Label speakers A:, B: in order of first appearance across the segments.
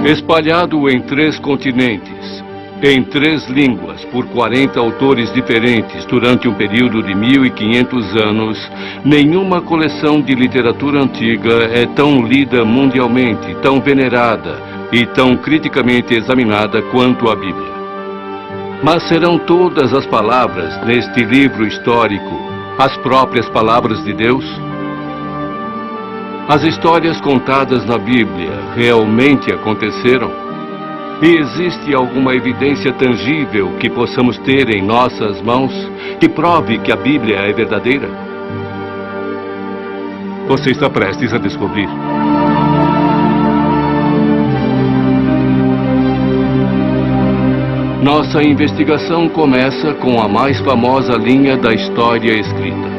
A: Espalhado em 3 continentes, em 3 línguas, por 40 autores diferentes durante um período de 1500 anos, nenhuma coleção de literatura antiga é tão lida mundialmente, tão venerada e tão criticamente examinada quanto a Bíblia. Mas serão todas as palavras neste livro histórico as próprias palavras de Deus? As histórias contadas na Bíblia realmente aconteceram? E existe alguma evidência tangível que possamos ter em nossas mãos que prove que a Bíblia é verdadeira? Você está prestes a descobrir. Nossa investigação começa com a mais famosa linha da história escrita.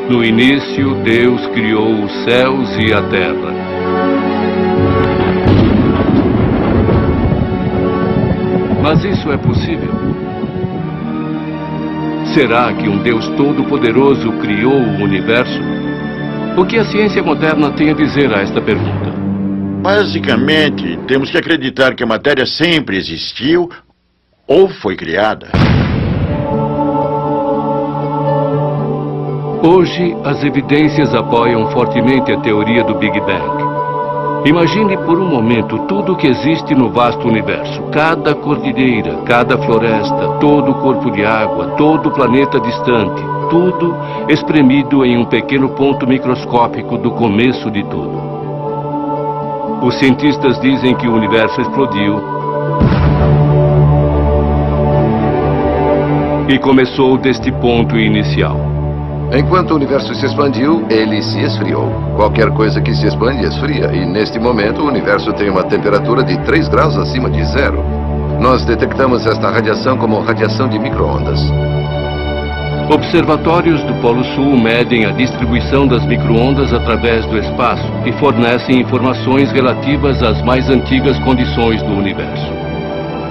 A: No início, Deus criou os céus e a terra. Mas isso é possível? Será que um Deus todo-poderoso criou o universo? O que a ciência moderna tem a dizer a esta pergunta?
B: Basicamente, temos que acreditar que a matéria sempre existiu ou foi criada.
A: Hoje, as evidências apoiam fortemente a teoria do Big Bang. Imagine por um momento tudo o que existe no vasto universo. Cada cordilheira, cada floresta, todo o corpo de água, todo o planeta distante. Tudo espremido em um pequeno ponto microscópico do começo de tudo. Os cientistas dizem que o universo explodiu e começou deste ponto inicial.
C: Enquanto o universo se expandiu, ele se esfriou. Qualquer coisa que se expande esfria, e neste momento o universo tem uma temperatura de 3 graus acima de zero. Nós detectamos esta radiação como radiação de micro-ondas.
A: Observatórios do Polo Sul medem a distribuição das micro-ondas através do espaço e fornecem informações relativas às mais antigas condições do universo.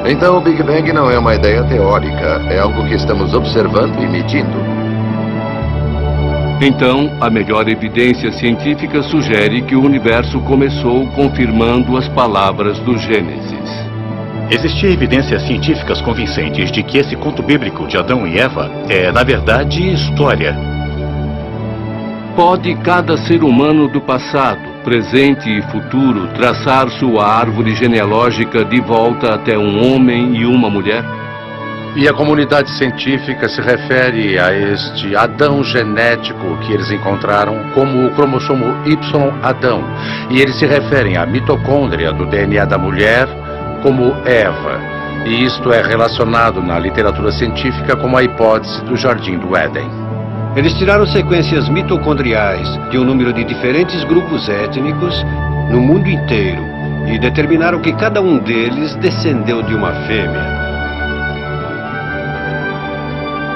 C: Então o Big Bang não é uma ideia teórica, é algo que estamos observando e medindo.
A: Então, a melhor evidência científica sugere que o universo começou confirmando as palavras do Gênesis.
D: Existia evidências científicas convincentes de que esse conto bíblico de Adão e Eva é, na verdade, história.
A: Pode cada ser humano do passado, presente e futuro traçar sua árvore genealógica de volta até um homem e uma mulher?
E: E a comunidade científica se refere a este Adão genético que eles encontraram como o cromossomo Y Adão. E eles se referem à mitocôndria do DNA da mulher como Eva. E isto é relacionado na literatura científica como a hipótese do Jardim do Éden.
F: Eles tiraram sequências mitocondriais de um número de diferentes grupos étnicos no mundo inteiro e determinaram que cada um deles descendeu de uma fêmea.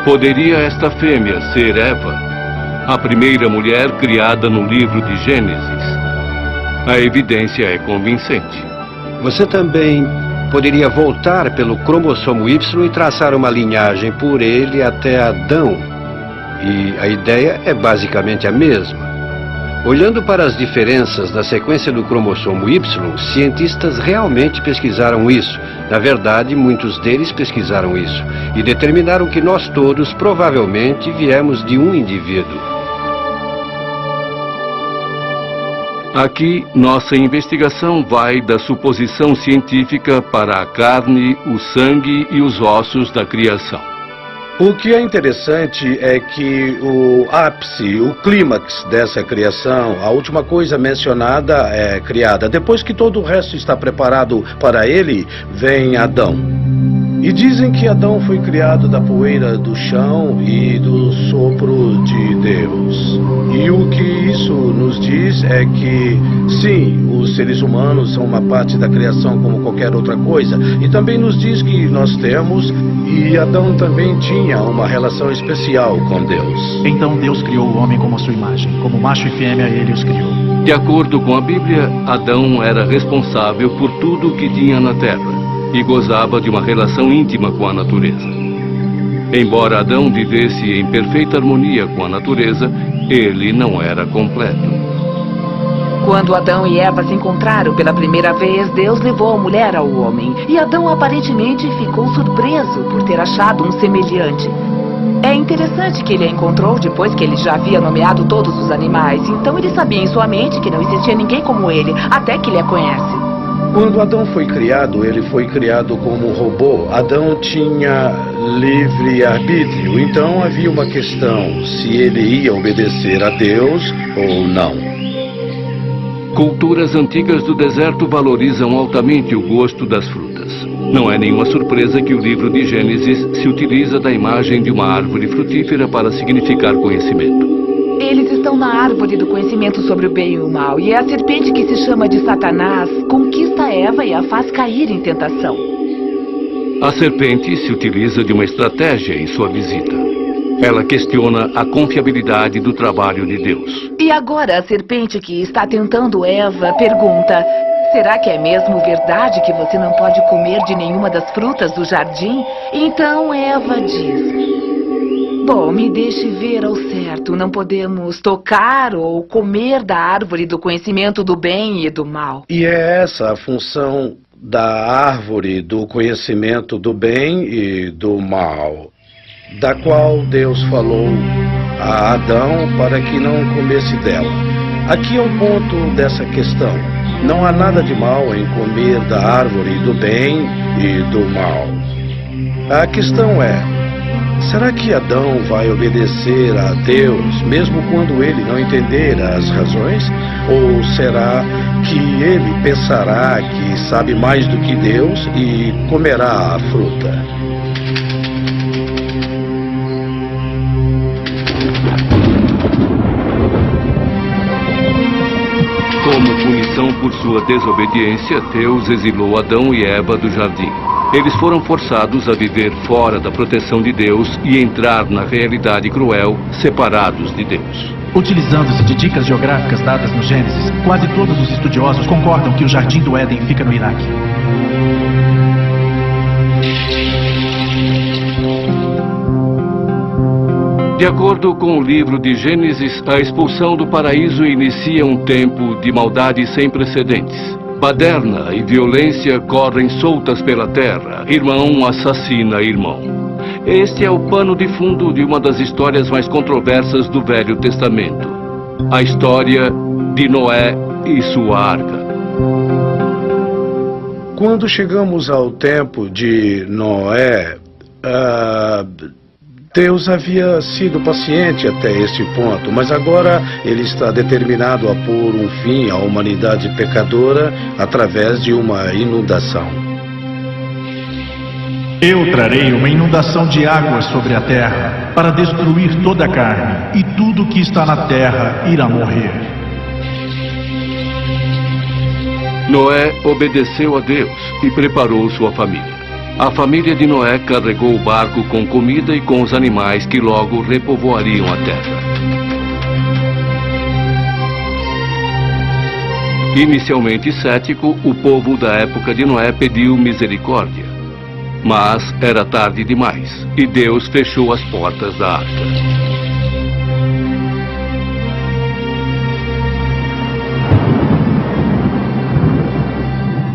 A: Poderia esta fêmea ser Eva, a primeira mulher criada no livro de Gênesis? A evidência é convincente.
F: Você também poderia voltar pelo cromossomo Y e traçar uma linhagem por ele até Adão. E a ideia é basicamente a mesma. Olhando para as diferenças na sequência do cromossomo Y, cientistas realmente pesquisaram isso. Na verdade, muitos deles pesquisaram isso e determinaram que nós todos provavelmente viemos de um indivíduo.
A: Aqui, nossa investigação vai da suposição científica para a carne, o sangue e os ossos da criação.
G: O que é interessante é que o ápice, o clímax dessa criação, a última coisa mencionada é criada. Depois que todo o resto está preparado para ele, vem Adão. E dizem que Adão foi criado da poeira do chão e do sopro de Deus. E o que isso nos diz é que, sim, os seres humanos são uma parte da criação como qualquer outra coisa. E também nos diz que nós temos, e Adão também tinha uma relação especial com Deus.
H: Então Deus criou o homem como a sua imagem. Como macho e fêmea, ele os criou.
A: De acordo com a Bíblia, Adão era responsável por tudo o que tinha na terra e gozava de uma relação íntima com a natureza. Embora Adão vivesse em perfeita harmonia com a natureza, ele não era completo.
I: Quando Adão e Eva se encontraram pela primeira vez, Deus levou a mulher ao homem. E Adão aparentemente ficou surpreso por ter achado um semelhante. É interessante que ele a encontrou depois que ele já havia nomeado todos os animais. Então ele sabia em sua mente que não existia ninguém como ele, até que ele a conhece.
G: Quando Adão foi criado, ele foi criado como robô. Adão tinha livre-arbítrio, então havia uma questão se ele ia obedecer a Deus ou não.
A: Culturas antigas do deserto valorizam altamente o gosto das frutas. Não é nenhuma surpresa que o livro de Gênesis se utiliza da imagem de uma árvore frutífera para significar conhecimento.
I: Eles estão na árvore do conhecimento sobre o bem e o mal, e é a serpente que se chama de Satanás conquista Eva e a faz cair em tentação.
A: A serpente se utiliza de uma estratégia em sua visita. Ela questiona a confiabilidade do trabalho de Deus.
I: E agora a serpente que está tentando Eva pergunta: será que é mesmo verdade que você não pode comer de nenhuma das frutas do jardim? Então Eva diz: bom, me deixe ver ao certo. Não podemos tocar ou comer da árvore do conhecimento do bem e do mal.
G: E é essa a função da árvore do conhecimento do bem e do mal, da qual Deus falou a Adão para que não comesse dela. Aqui é o ponto dessa questão. Não há nada de mal em comer da árvore do bem e do mal. A questão é: será que Adão vai obedecer a Deus mesmo quando ele não entender as razões? Ou será que ele pensará que sabe mais do que Deus e comerá a fruta?
A: Como punição por sua desobediência, Deus exilou Adão e Eva do jardim. Eles foram forçados a viver fora da proteção de Deus e entrar na realidade cruel, separados de Deus.
H: Utilizando-se de dicas geográficas dadas no Gênesis, quase todos os estudiosos concordam que o Jardim do Éden fica no Iraque.
A: De acordo com o livro de Gênesis, a expulsão do paraíso inicia um tempo de maldade sem precedentes. Baderna e violência correm soltas pela terra. Irmão assassina irmão. Este é o pano de fundo de uma das histórias mais controversas do Velho Testamento. A história de Noé e sua arca.
G: Quando chegamos ao tempo de Noé, Deus havia sido paciente até este ponto, mas agora ele está determinado a pôr um fim à humanidade pecadora através de uma inundação.
H: Eu trarei uma inundação de águas sobre a terra para destruir toda a carne, e tudo que está na terra irá morrer.
A: Noé obedeceu a Deus e preparou sua família. A família de Noé carregou o barco com comida e com os animais que logo repovoariam a terra. Inicialmente cético, o povo da época de Noé pediu misericórdia. Mas era tarde demais e Deus fechou as portas da arca.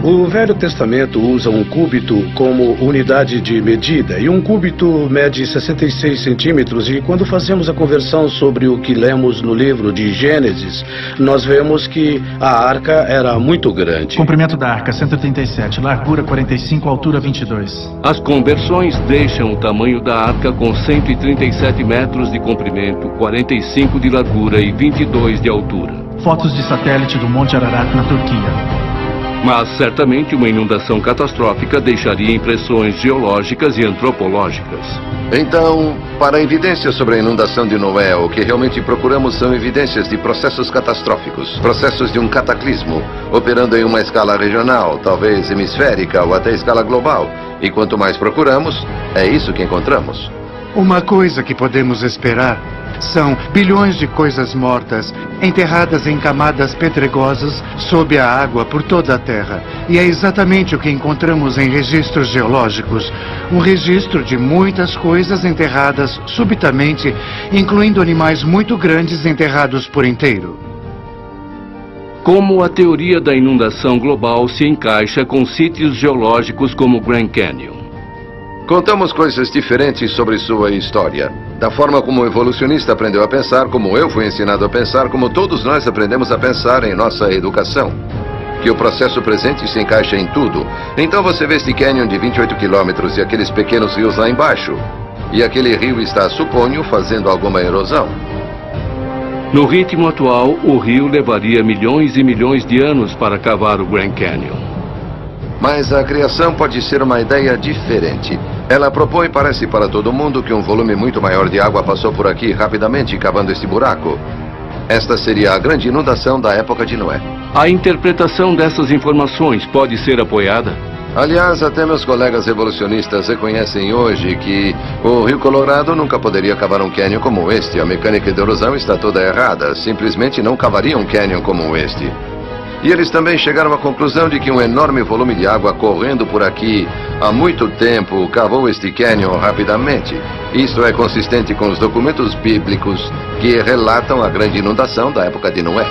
G: O Velho Testamento usa um cúbito como unidade de medida, e um cúbito mede 66 centímetros, e quando fazemos a conversão sobre o que lemos no livro de Gênesis, nós vemos que a arca era muito grande.
H: Comprimento da arca, 137, largura 45, altura 22.
A: As conversões deixam o tamanho da arca com 137 metros de comprimento, 45 de largura e 22 de altura.
H: Fotos de satélite do Monte Ararat, na Turquia.
A: Mas certamente uma inundação catastrófica deixaria impressões geológicas e antropológicas.
C: Então, para evidências sobre a inundação de Noé, o que realmente procuramos são evidências de processos catastróficos, processos de um cataclismo, operando em uma escala regional, talvez hemisférica ou até escala global. E quanto mais procuramos, é isso que encontramos.
J: Uma coisa que podemos esperar são bilhões de coisas mortas, enterradas em camadas pedregosas sob a água por toda a Terra. E é exatamente o que encontramos em registros geológicos. Um registro de muitas coisas enterradas subitamente, incluindo animais muito grandes enterrados por inteiro.
A: Como a teoria da inundação global se encaixa com sítios geológicos como Grand Canyon?
C: Contamos coisas diferentes sobre sua história. Da forma como o evolucionista aprendeu a pensar, como eu fui ensinado a pensar, como todos nós aprendemos a pensar em nossa educação. Que o processo presente se encaixa em tudo. Então você vê este canyon de 28 quilômetros e aqueles pequenos rios lá embaixo. E aquele rio está, suponho, fazendo alguma erosão.
A: No ritmo atual, o rio levaria milhões e milhões de anos para cavar o Grand Canyon.
C: Mas a criação pode ser uma ideia diferente. Ela propõe, parece para todo mundo, que um volume muito maior de água passou por aqui rapidamente, cavando este buraco. Esta seria a grande inundação da época de Noé.
A: A interpretação dessas informações pode ser apoiada?
C: Aliás, até meus colegas evolucionistas reconhecem hoje que o Rio Colorado nunca poderia cavar um canyon como este. A mecânica de erosão está toda errada. Simplesmente não cavaria um canyon como este. E eles também chegaram à conclusão de que um enorme volume de água correndo por aqui há muito tempo cavou este canyon rapidamente. Isso é consistente com os documentos bíblicos que relatam a grande inundação da época de Noé.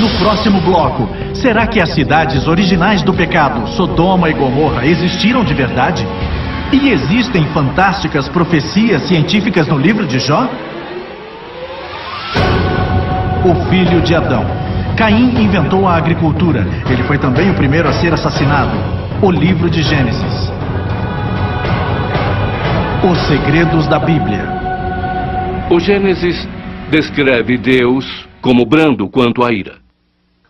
H: No próximo bloco, será que as cidades originais do pecado, Sodoma e Gomorra, existiram de verdade? E existem fantásticas profecias científicas no livro de Jó? O filho de Adão. Caim inventou a agricultura. Ele foi também o primeiro a ser assassinado. O livro de Gênesis. Os segredos da Bíblia.
A: O Gênesis descreve Deus como brando quanto à ira,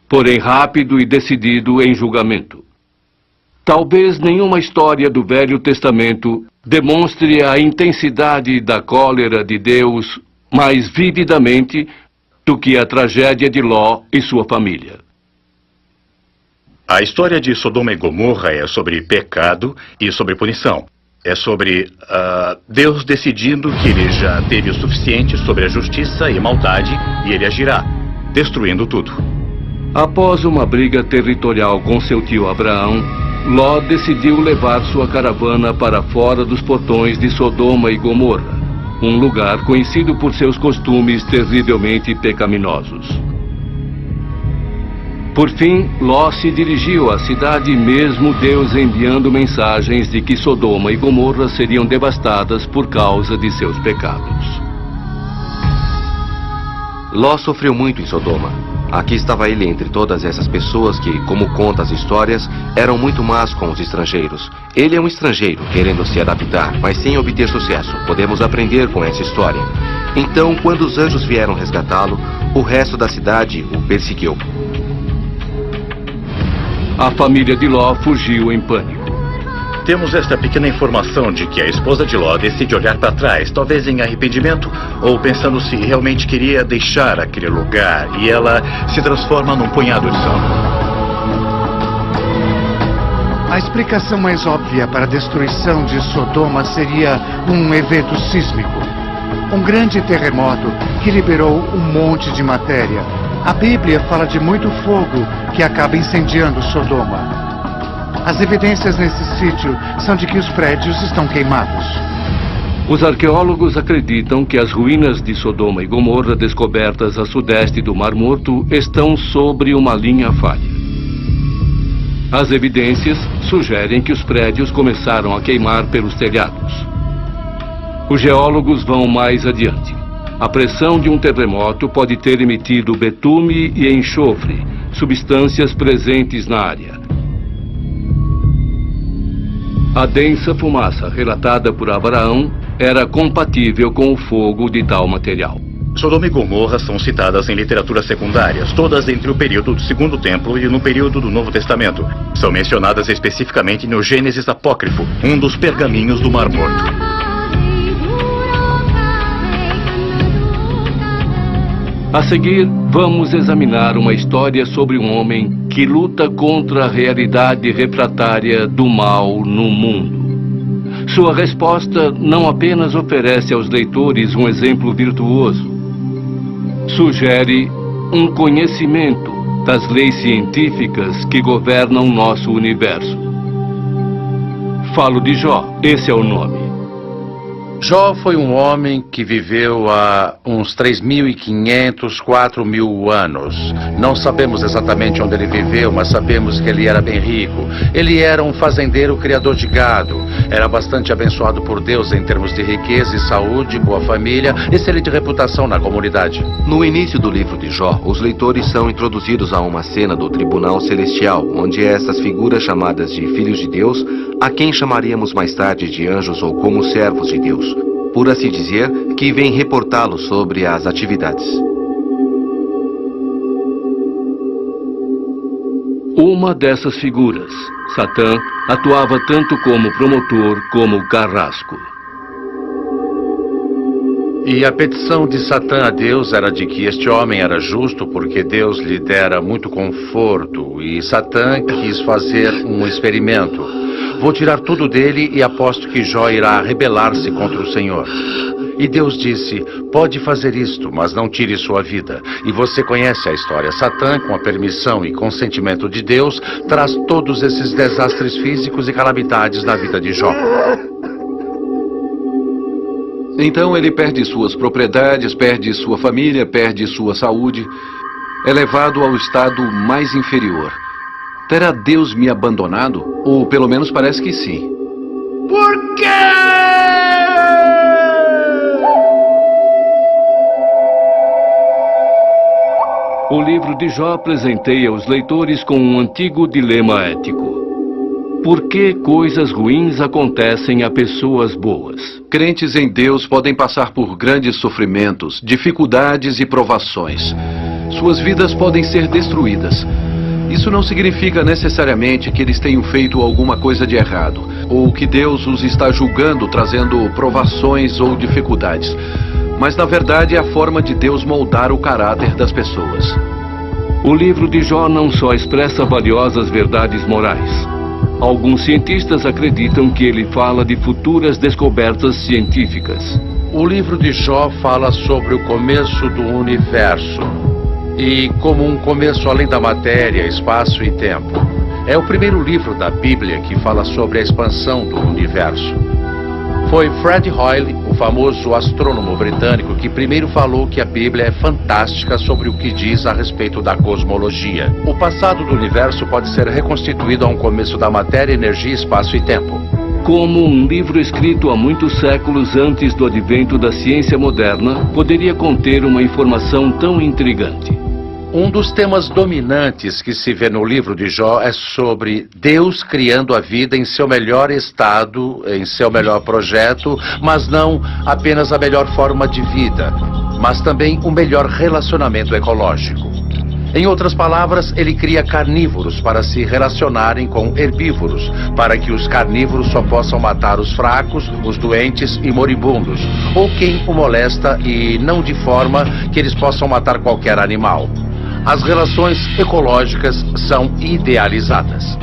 A: porém rápido e decidido em julgamento. Talvez nenhuma história do Velho Testamento demonstre a intensidade da cólera de Deus mais vividamente do que a tragédia de Ló e sua família.
D: A história de Sodoma e Gomorra é sobre pecado e sobre punição. É sobre Deus decidindo que ele já teve o suficiente sobre a justiça e maldade e ele agirá, destruindo tudo.
A: Após uma briga territorial com seu tio Abraão, Ló decidiu levar sua caravana para fora dos portões de Sodoma e Gomorra, um lugar conhecido por seus costumes terrivelmente pecaminosos. Por fim, Ló se dirigiu à cidade, mesmo Deus enviando mensagens de que Sodoma e Gomorra seriam devastadas por causa de seus pecados.
K: Ló sofreu muito em Sodoma. Aqui estava ele entre todas essas pessoas que, como conta as histórias, eram muito más com os estrangeiros. Ele é um estrangeiro querendo se adaptar, mas sem obter sucesso. Podemos aprender com essa história. Então, quando os anjos vieram resgatá-lo, o resto da cidade o perseguiu.
A: A família de Ló fugiu em pânico.
D: Temos esta pequena informação de que a esposa de Ló decide olhar para trás, talvez em arrependimento ou pensando se realmente queria deixar aquele lugar, e ela se transforma num punhado de sal.
J: A explicação mais óbvia para a destruição de Sodoma seria um evento sísmico. Um grande terremoto que liberou um monte de matéria. A Bíblia fala de muito fogo que acaba incendiando Sodoma. As evidências nesse sítio são de que os prédios estão queimados.
A: Os arqueólogos acreditam que as ruínas de Sodoma e Gomorra descobertas a sudeste do Mar Morto estão sobre uma linha falha. As evidências sugerem que os prédios começaram a queimar pelos telhados. Os geólogos vão mais adiante. A pressão de um terremoto pode ter emitido betume e enxofre, substâncias presentes na área. A densa fumaça relatada por Abraão era compatível com o fogo de tal material.
D: Sodoma e Gomorra são citadas em literaturas secundárias, todas entre o período do Segundo Templo e no período do Novo Testamento. São mencionadas especificamente no Gênesis Apócrifo, um dos pergaminhos do Mar Morto.
A: A seguir, vamos examinar uma história sobre um homem que luta contra a realidade refratária do mal no mundo. Sua resposta não apenas oferece aos leitores um exemplo virtuoso, sugere um conhecimento das leis científicas que governam nosso universo. Falo de Jó, esse é o nome.
E: Jó foi um homem que viveu há uns 3.500, 4.000 anos. Não sabemos exatamente onde ele viveu, mas sabemos que ele era bem rico. Ele era um fazendeiro criador de gado. Era bastante abençoado por Deus em termos de riqueza e saúde, boa família, excelente reputação na comunidade.
K: No início do livro de Jó, os leitores são introduzidos a uma cena do tribunal celestial, onde essas figuras chamadas de filhos de Deus, a quem chamaríamos mais tarde de anjos ou como servos de Deus, por assim dizer, que vem reportá-lo sobre as atividades.
A: Uma dessas figuras, Satã, atuava tanto como promotor como carrasco.
E: E a petição de Satã a Deus era de que este homem era justo porque Deus lhe dera muito conforto. E Satã quis fazer um experimento. Vou tirar tudo dele e aposto que Jó irá rebelar-se contra o Senhor. E Deus disse, pode fazer isto, mas não tire sua vida. E você conhece a história. Satã, com a permissão e consentimento de Deus, traz todos esses desastres físicos e calamidades na vida de Jó.
F: Então ele perde suas propriedades, perde sua família, perde sua saúde. É levado ao estado mais inferior. Terá Deus me abandonado? Ou pelo menos parece que sim.
B: Por quê?
A: O livro de Jó presenteia os leitores com um antigo dilema ético. Por que coisas ruins acontecem a pessoas boas?
F: Crentes em Deus podem passar por grandes sofrimentos, dificuldades e provações. Suas vidas podem ser destruídas. Isso não significa necessariamente que eles tenham feito alguma coisa de errado, ou que Deus os está julgando, trazendo provações ou dificuldades. Mas na verdade é a forma de Deus moldar o caráter das pessoas.
A: O livro de Jó não só expressa valiosas verdades morais. Alguns cientistas acreditam que ele fala de futuras descobertas científicas.
E: O livro de Jó fala sobre o começo do universo. E como um começo além da matéria, espaço e tempo. É o primeiro livro da Bíblia que fala sobre a expansão do universo. Foi Fred Hoyle, o famoso astrônomo britânico, que primeiro falou que a Bíblia é fantástica sobre o que diz a respeito da cosmologia. O passado do universo pode ser reconstituído a um começo da matéria, energia, espaço e tempo.
A: Como um livro escrito há muitos séculos antes do advento da ciência moderna, poderia conter uma informação tão intrigante.
E: Um dos temas dominantes que se vê no livro de Jó é sobre Deus criando a vida em seu melhor estado, em seu melhor projeto, mas não apenas a melhor forma de vida, mas também o melhor relacionamento ecológico. Em outras palavras, ele cria carnívoros para se relacionarem com herbívoros, para que os carnívoros só possam matar os fracos, os doentes e moribundos, ou quem o molesta, e não de forma que eles possam matar qualquer animal. As relações ecológicas são idealizadas.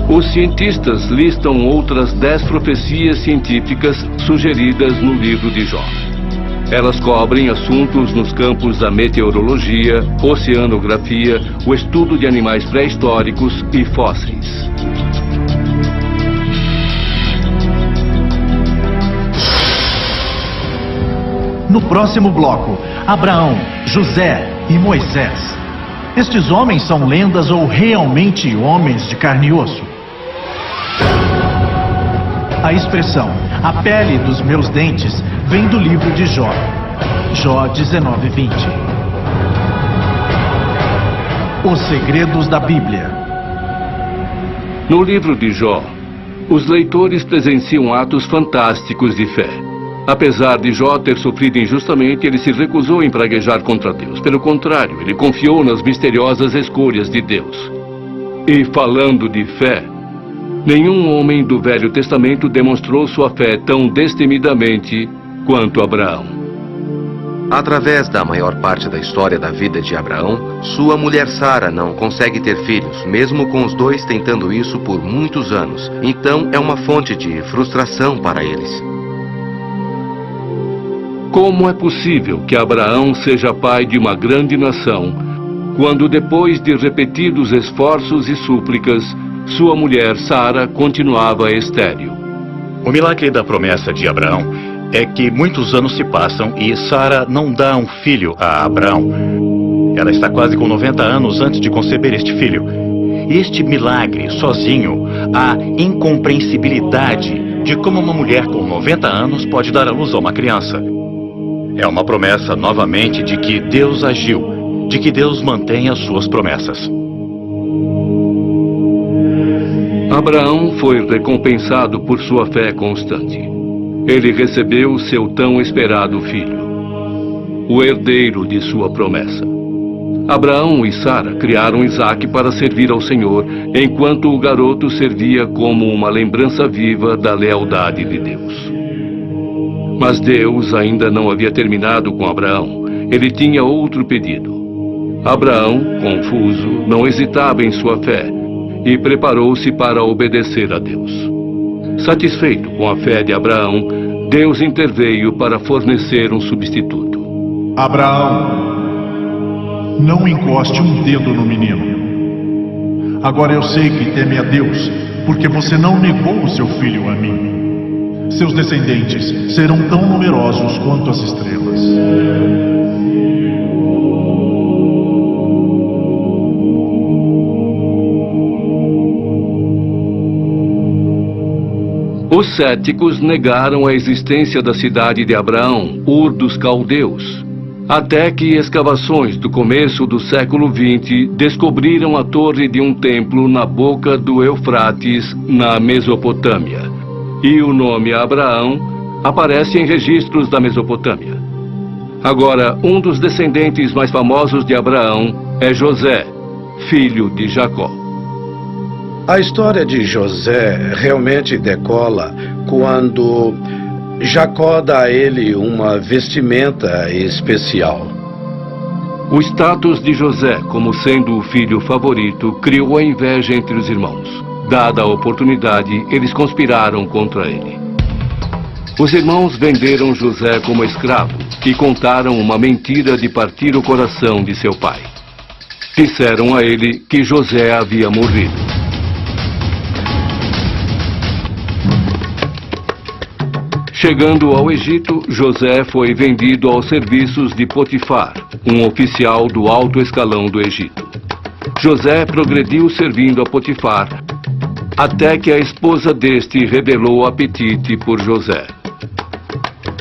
A: Os cientistas listam outras 10 profecias científicas sugeridas no livro de Jó. Elas cobrem assuntos nos campos da meteorologia, oceanografia, o estudo de animais pré-históricos e fósseis.
H: No próximo bloco, Abraão, José e Moisés. Estes homens são lendas ou realmente homens de carne e osso? A expressão, a pele dos meus dentes, vem do livro de Jó. Jó 19:20. Os segredos da Bíblia.
A: No livro de Jó, os leitores presenciam atos fantásticos de fé. Apesar de Jó ter sofrido injustamente, ele se recusou em praguejar contra Deus. Pelo contrário, ele confiou nas misteriosas escolhas de Deus. E falando de fé, nenhum homem do Velho Testamento demonstrou sua fé tão destemidamente quanto Abraão.
K: Através da maior parte da história da vida de Abraão, sua mulher Sara não consegue ter filhos, mesmo com os dois tentando isso por muitos anos. Então é uma fonte de frustração para eles.
A: Como é possível que Abraão seja pai de uma grande nação, quando depois de repetidos esforços e súplicas, sua mulher Sara continuava estéril?
D: O milagre da promessa de Abraão é que muitos anos se passam e Sara não dá um filho a Abraão. Ela está quase com 90 anos antes de conceber este filho. E este milagre, sozinho, a incompreensibilidade de como uma mulher com 90 anos pode dar à luz a uma criança. É uma promessa, novamente, de que Deus agiu, de que Deus mantém as suas promessas.
A: Abraão foi recompensado por sua fé constante. Ele recebeu seu tão esperado filho, o herdeiro de sua promessa. Abraão e Sara criaram Isaque para servir ao Senhor, enquanto o garoto servia como uma lembrança viva da lealdade de Deus. Mas Deus ainda não havia terminado com Abraão. Ele tinha outro pedido. Abraão, confuso, não hesitava em sua fé e preparou-se para obedecer a Deus. Satisfeito com a fé de Abraão, Deus interveio para fornecer um substituto.
H: Abraão, não encoste um dedo no menino. Agora eu sei que teme a Deus, porque você não negou o seu filho a mim. Seus descendentes serão tão numerosos quanto as estrelas.
A: Os céticos negaram a existência da cidade de Abraão, Ur dos Caldeus, até que escavações do começo do século XX descobriram a torre de um templo na boca do Eufrates, na Mesopotâmia. E o nome Abraão aparece em registros da Mesopotâmia. Agora, um dos descendentes mais famosos de Abraão é José, filho de Jacó.
G: A história de José realmente decola quando Jacó dá a ele uma vestimenta especial.
A: O status de José como sendo o filho favorito criou a inveja entre os irmãos. Dada a oportunidade, eles conspiraram contra ele. Os irmãos venderam José como escravo e contaram uma mentira de partir o coração de seu pai. Disseram a ele que José havia morrido. Chegando ao Egito, José foi vendido aos serviços de Potifar, um oficial do alto escalão do Egito. José progrediu servindo a Potifar, até que a esposa deste revelou apetite por José.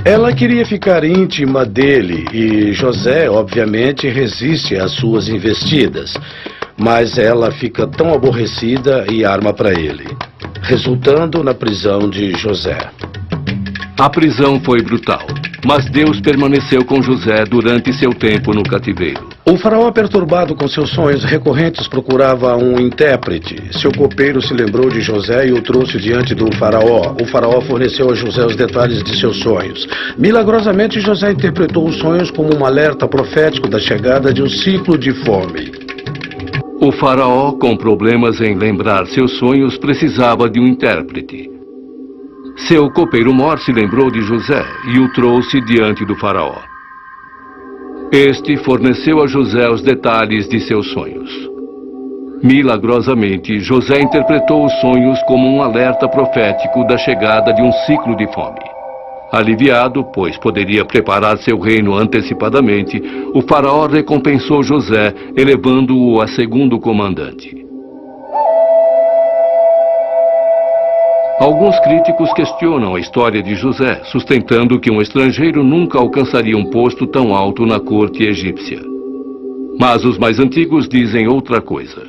G: Ela queria ficar íntima dele e José, obviamente, resiste às suas investidas. Mas ela fica tão aborrecida e arma para ele, resultando na prisão de José.
A: A prisão foi brutal, mas Deus permaneceu com José durante seu tempo no cativeiro.
G: O faraó, perturbado com seus sonhos recorrentes, procurava um intérprete. Seu copeiro se lembrou de José e o trouxe diante do faraó. O faraó forneceu a José os detalhes de seus sonhos. Milagrosamente, José interpretou os sonhos como um alerta profético da chegada de um ciclo de fome.
A: O faraó, com problemas em lembrar seus sonhos, precisava de um intérprete. Seu copeiro-mor se lembrou de José e o trouxe diante do faraó. Este forneceu a José os detalhes de seus sonhos. Milagrosamente, José interpretou os sonhos como um alerta profético da chegada de um ciclo de fome. Aliviado, pois poderia preparar seu reino antecipadamente, o faraó recompensou José, elevando-o a segundo comandante. Alguns críticos questionam a história de José, sustentando que um estrangeiro nunca alcançaria um posto tão alto na corte egípcia. Mas os mais antigos dizem outra coisa.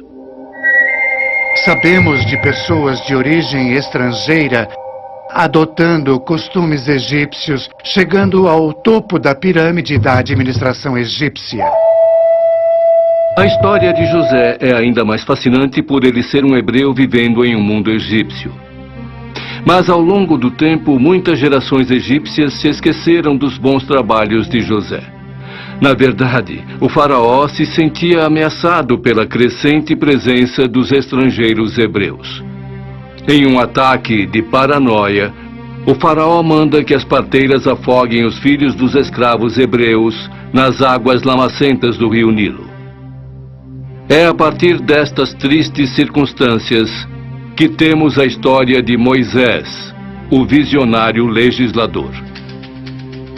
J: Sabemos de pessoas de origem estrangeira adotando costumes egípcios, chegando ao topo da pirâmide da administração egípcia.
A: A história de José é ainda mais fascinante por ele ser um hebreu vivendo em um mundo egípcio. Mas ao longo do tempo, muitas gerações egípcias se esqueceram dos bons trabalhos de José. Na verdade, o faraó se sentia ameaçado pela crescente presença dos estrangeiros hebreus. Em um ataque de paranoia, o faraó manda que as parteiras afoguem os filhos dos escravos hebreus nas águas lamacentas do rio Nilo. É a partir destas tristes circunstâncias que temos a história de Moisés, o visionário legislador.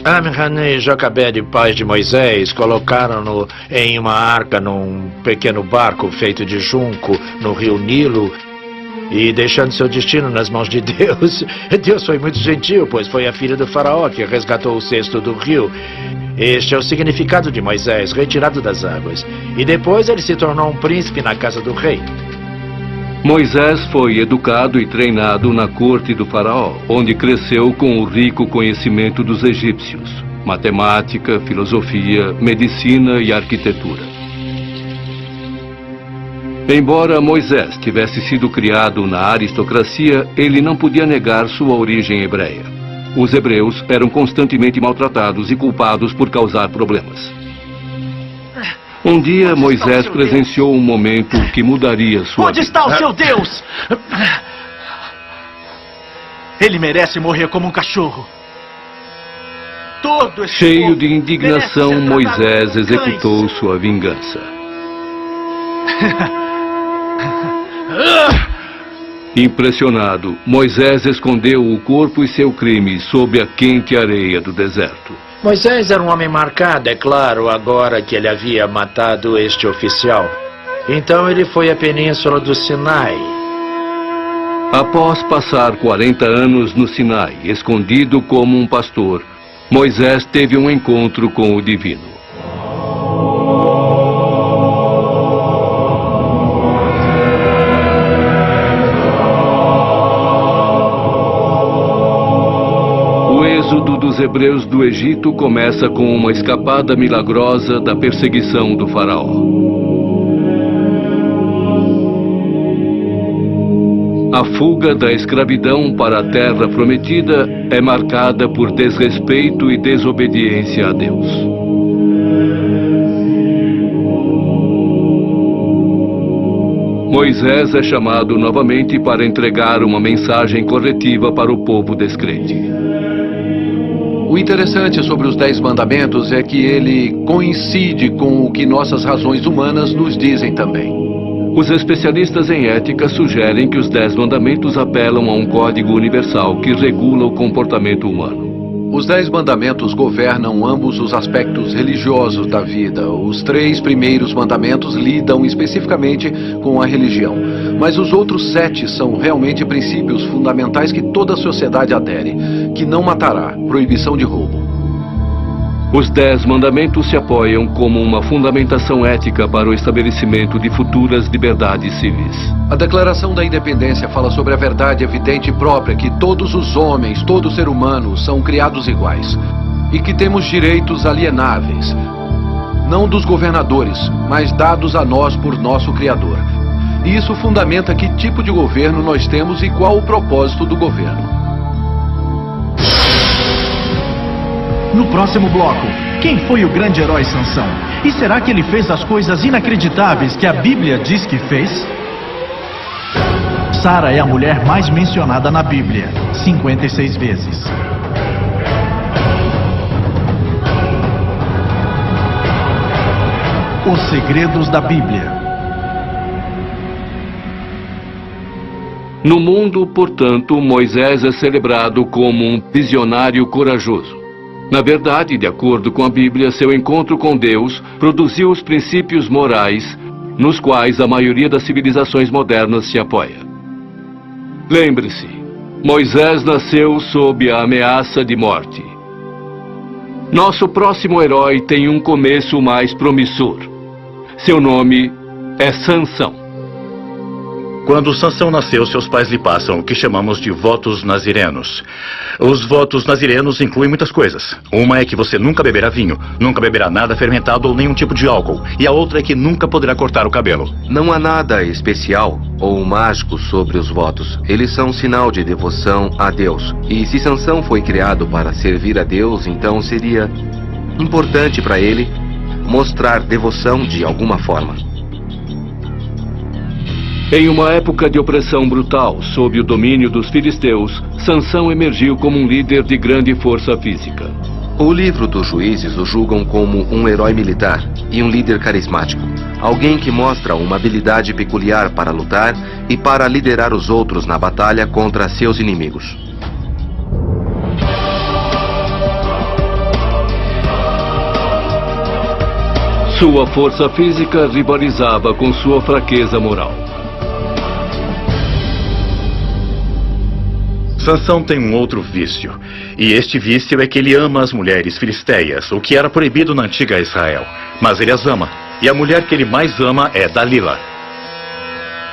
L: Amram e Joquebede, pais de Moisés, colocaram-no em uma arca num pequeno barco feito de junco no rio Nilo e deixando seu destino nas mãos de Deus. Deus foi muito gentil, pois foi a filha do faraó que resgatou o cesto do rio. Este é o significado de Moisés, retirado das águas. E depois ele se tornou um príncipe na casa do rei.
A: Moisés foi educado e treinado na corte do faraó, onde cresceu com o rico conhecimento dos egípcios, matemática, filosofia, medicina e arquitetura. Embora Moisés tivesse sido criado na aristocracia, ele não podia negar sua origem hebreia. Os hebreus eram constantemente maltratados e culpados por causar problemas. Um dia, Moisés presenciou um momento que mudaria sua vida.
M: Onde está o seu Deus? Ele merece morrer como um cachorro. Todo esse
A: Cheio
M: povo
A: de indignação,
M: merece ser tratado
A: Moisés
M: como
A: executou
M: cães.
A: sua vingança. Impressionado, Moisés escondeu o corpo e seu crime sob a quente areia do deserto.
L: Moisés era um homem marcado, é claro, agora que ele havia matado este oficial. Então ele foi à península do Sinai.
A: Após passar 40 anos no Sinai, escondido como um pastor, Moisés teve um encontro com o divino. O êxodo dos hebreus do Egito começa com uma escapada milagrosa da perseguição do faraó. A fuga da escravidão para a terra prometida é marcada por desrespeito e desobediência a Deus. Moisés é chamado novamente para entregar uma mensagem corretiva para o povo descrente.
E: O interessante sobre os 10 mandamentos é que ele coincide com o que nossas razões humanas nos dizem também.
A: Os especialistas em ética sugerem que os 10 mandamentos apelam a um código universal que regula o comportamento humano.
E: Os 10 mandamentos governam ambos os aspectos religiosos da vida. Os 3 primeiros mandamentos lidam especificamente com a religião, mas os outros 7 são realmente princípios fundamentais que toda a sociedade adere: que não matará, proibição de roubo.
A: Os 10 mandamentos se apoiam como uma fundamentação ética para o estabelecimento de futuras liberdades civis.
E: A Declaração da Independência fala sobre a verdade evidente e própria que todos os homens, todo ser humano, são criados iguais e que temos direitos alienáveis, não dos governadores, mas dados a nós por nosso Criador. E isso fundamenta que tipo de governo nós temos e qual o propósito do governo.
M: No próximo bloco, quem foi o grande herói Sansão? E será que ele fez as coisas inacreditáveis que a Bíblia diz que fez? Sara é a mulher mais mencionada na Bíblia, 56 vezes. Os segredos da Bíblia.
A: No mundo, portanto, Moisés é celebrado como um visionário corajoso. Na verdade, de acordo com a Bíblia, seu encontro com Deus produziu os princípios morais nos quais a maioria das civilizações modernas se apoia. Lembre-se, Moisés nasceu sob a ameaça de morte. Nosso próximo herói tem um começo mais promissor. Seu nome é Sansão.
D: Quando Sansão nasceu, seus pais lhe passam o que chamamos de votos nazirenos. Os votos nazirenos incluem muitas coisas. Uma é que você nunca beberá vinho, nunca beberá nada fermentado ou nenhum tipo de álcool. E a outra é que nunca poderá cortar o cabelo.
K: Não há nada especial ou mágico sobre os votos. Eles são um sinal de devoção a Deus. E se Sansão foi criado para servir a Deus, então seria importante para ele mostrar devoção de alguma forma.
A: Em uma época de opressão brutal, sob o domínio dos filisteus, Sansão emergiu como um líder de grande força física.
K: O livro dos Juízes o julgam como um herói militar e um líder carismático. Alguém que mostra uma habilidade peculiar para lutar e para liderar os outros na batalha contra seus inimigos.
A: Sua força física rivalizava com sua fraqueza moral.
D: Sansão tem um outro vício. E este vício é que ele ama as mulheres filisteias, o que era proibido na antiga Israel. Mas ele as ama. E a mulher que ele mais ama é Dalila.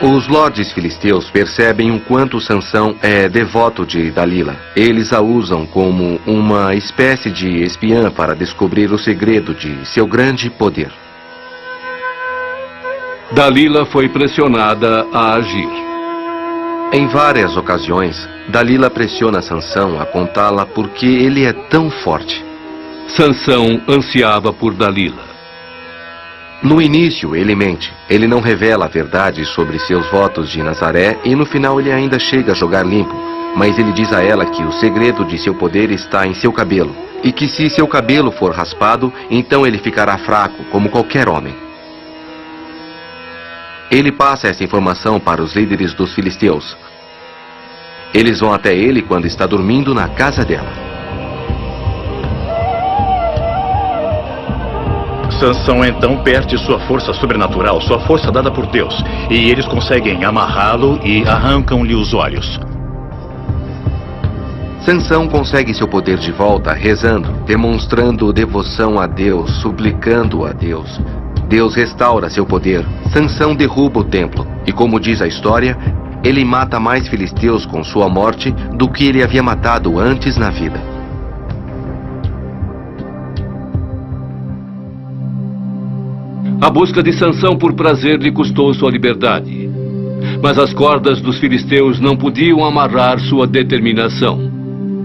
K: Os lordes filisteus percebem o quanto Sansão é devoto de Dalila. Eles a usam como uma espécie de espiã para descobrir o segredo de seu grande poder.
A: Dalila foi pressionada a agir.
K: Em várias ocasiões, Dalila pressiona Sansão a contá-la porque ele é tão forte.
A: Sansão ansiava por Dalila.
K: No início, ele mente. Ele não revela a verdade sobre seus votos de Nazaré e no final ele ainda chega a jogar limpo. Mas ele diz a ela que o segredo de seu poder está em seu cabelo. E que se seu cabelo for raspado, então ele ficará fraco, como qualquer homem. Ele passa essa informação para os líderes dos filisteus. Eles vão até ele quando está dormindo na casa dela.
D: Sansão então perde sua força sobrenatural, sua força dada por Deus. E eles conseguem amarrá-lo e arrancam-lhe os olhos.
K: Sansão consegue seu poder de volta rezando, demonstrando devoção a Deus, suplicando a Deus. Deus restaura seu poder. Sansão derruba o templo. E como diz a história, ele mata mais filisteus com sua morte do que ele havia matado antes na vida.
A: A busca de Sansão por prazer lhe custou sua liberdade. Mas as cordas dos filisteus não podiam amarrar sua determinação.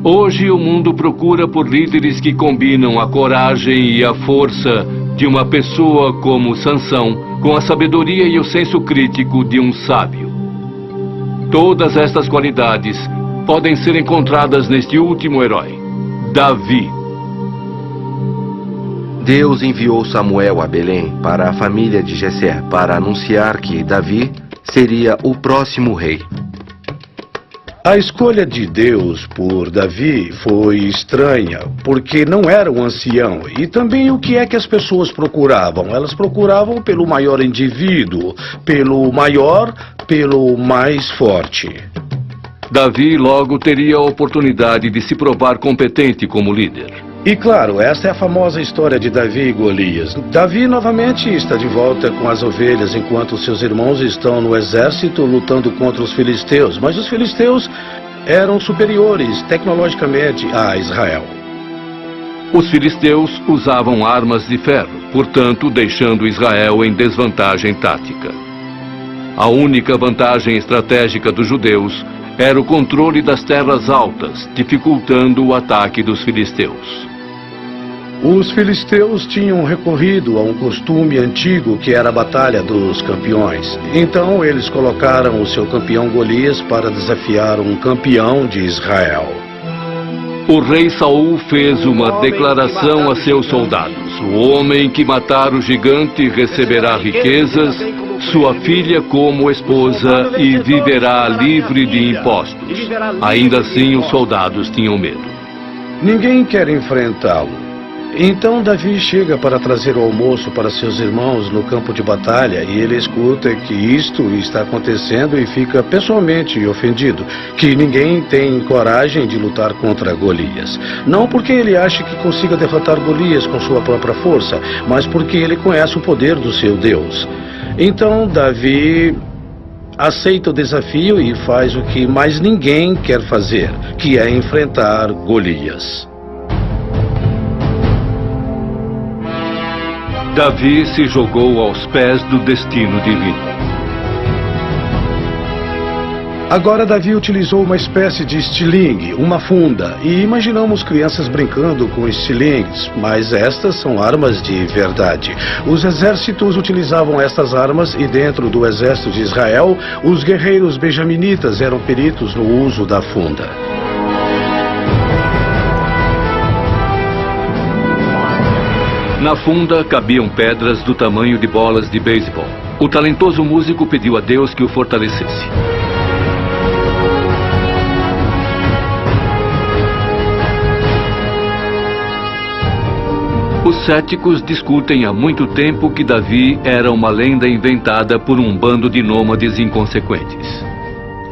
A: Hoje o mundo procura por líderes que combinam a coragem e a força de uma pessoa como Sansão com a sabedoria e o senso crítico de um sábio. Todas estas qualidades podem ser encontradas neste último herói, Davi.
K: Deus enviou Samuel a Belém para a família de Jessé para anunciar que Davi seria o próximo rei.
G: A escolha de Deus por Davi foi estranha, porque não era um ancião. E também o que é que as pessoas procuravam? Elas procuravam pelo maior indivíduo, pelo mais forte.
A: Davi logo teria a oportunidade de se provar competente como líder.
G: E claro, essa é a famosa história de Davi e Golias. Davi novamente está de volta com as ovelhas, enquanto seus irmãos estão no exército lutando contra os filisteus. Mas os filisteus eram superiores tecnologicamente a Israel.
A: Os filisteus usavam armas de ferro, portanto deixando Israel em desvantagem tática. A única vantagem estratégica dos judeus era o controle das terras altas, dificultando o ataque dos filisteus.
G: Os filisteus tinham recorrido a um costume antigo que era a Batalha dos Campeões. Então eles colocaram o seu campeão Golias para desafiar um campeão de Israel.
A: O rei Saul fez uma declaração a seus soldados. O homem que matar o gigante receberá riquezas, sua filha como esposa e viverá livre de impostos. Ainda assim os soldados tinham medo.
G: Ninguém quer enfrentá-lo. Então Davi chega para trazer o almoço para seus irmãos no campo de batalha e ele escuta que isto está acontecendo e fica pessoalmente ofendido, que ninguém tem coragem de lutar contra Golias. Não porque ele acha que consiga derrotar Golias com sua própria força, mas porque ele conhece o poder do seu Deus. Então Davi aceita o desafio e faz o que mais ninguém quer fazer, que é enfrentar Golias.
A: Davi se jogou aos pés do destino divino.
G: Agora Davi utilizou uma espécie de estilingue, uma funda, e imaginamos crianças brincando com estilingues, mas estas são armas de verdade. Os exércitos utilizavam estas armas e dentro do exército de Israel, os guerreiros benjaminitas eram peritos no uso da funda.
A: Na funda cabiam pedras do tamanho de bolas de beisebol. O talentoso músico pediu a Deus que o fortalecesse. Os céticos discutem há muito tempo que Davi era uma lenda inventada por um bando de nômades inconsequentes.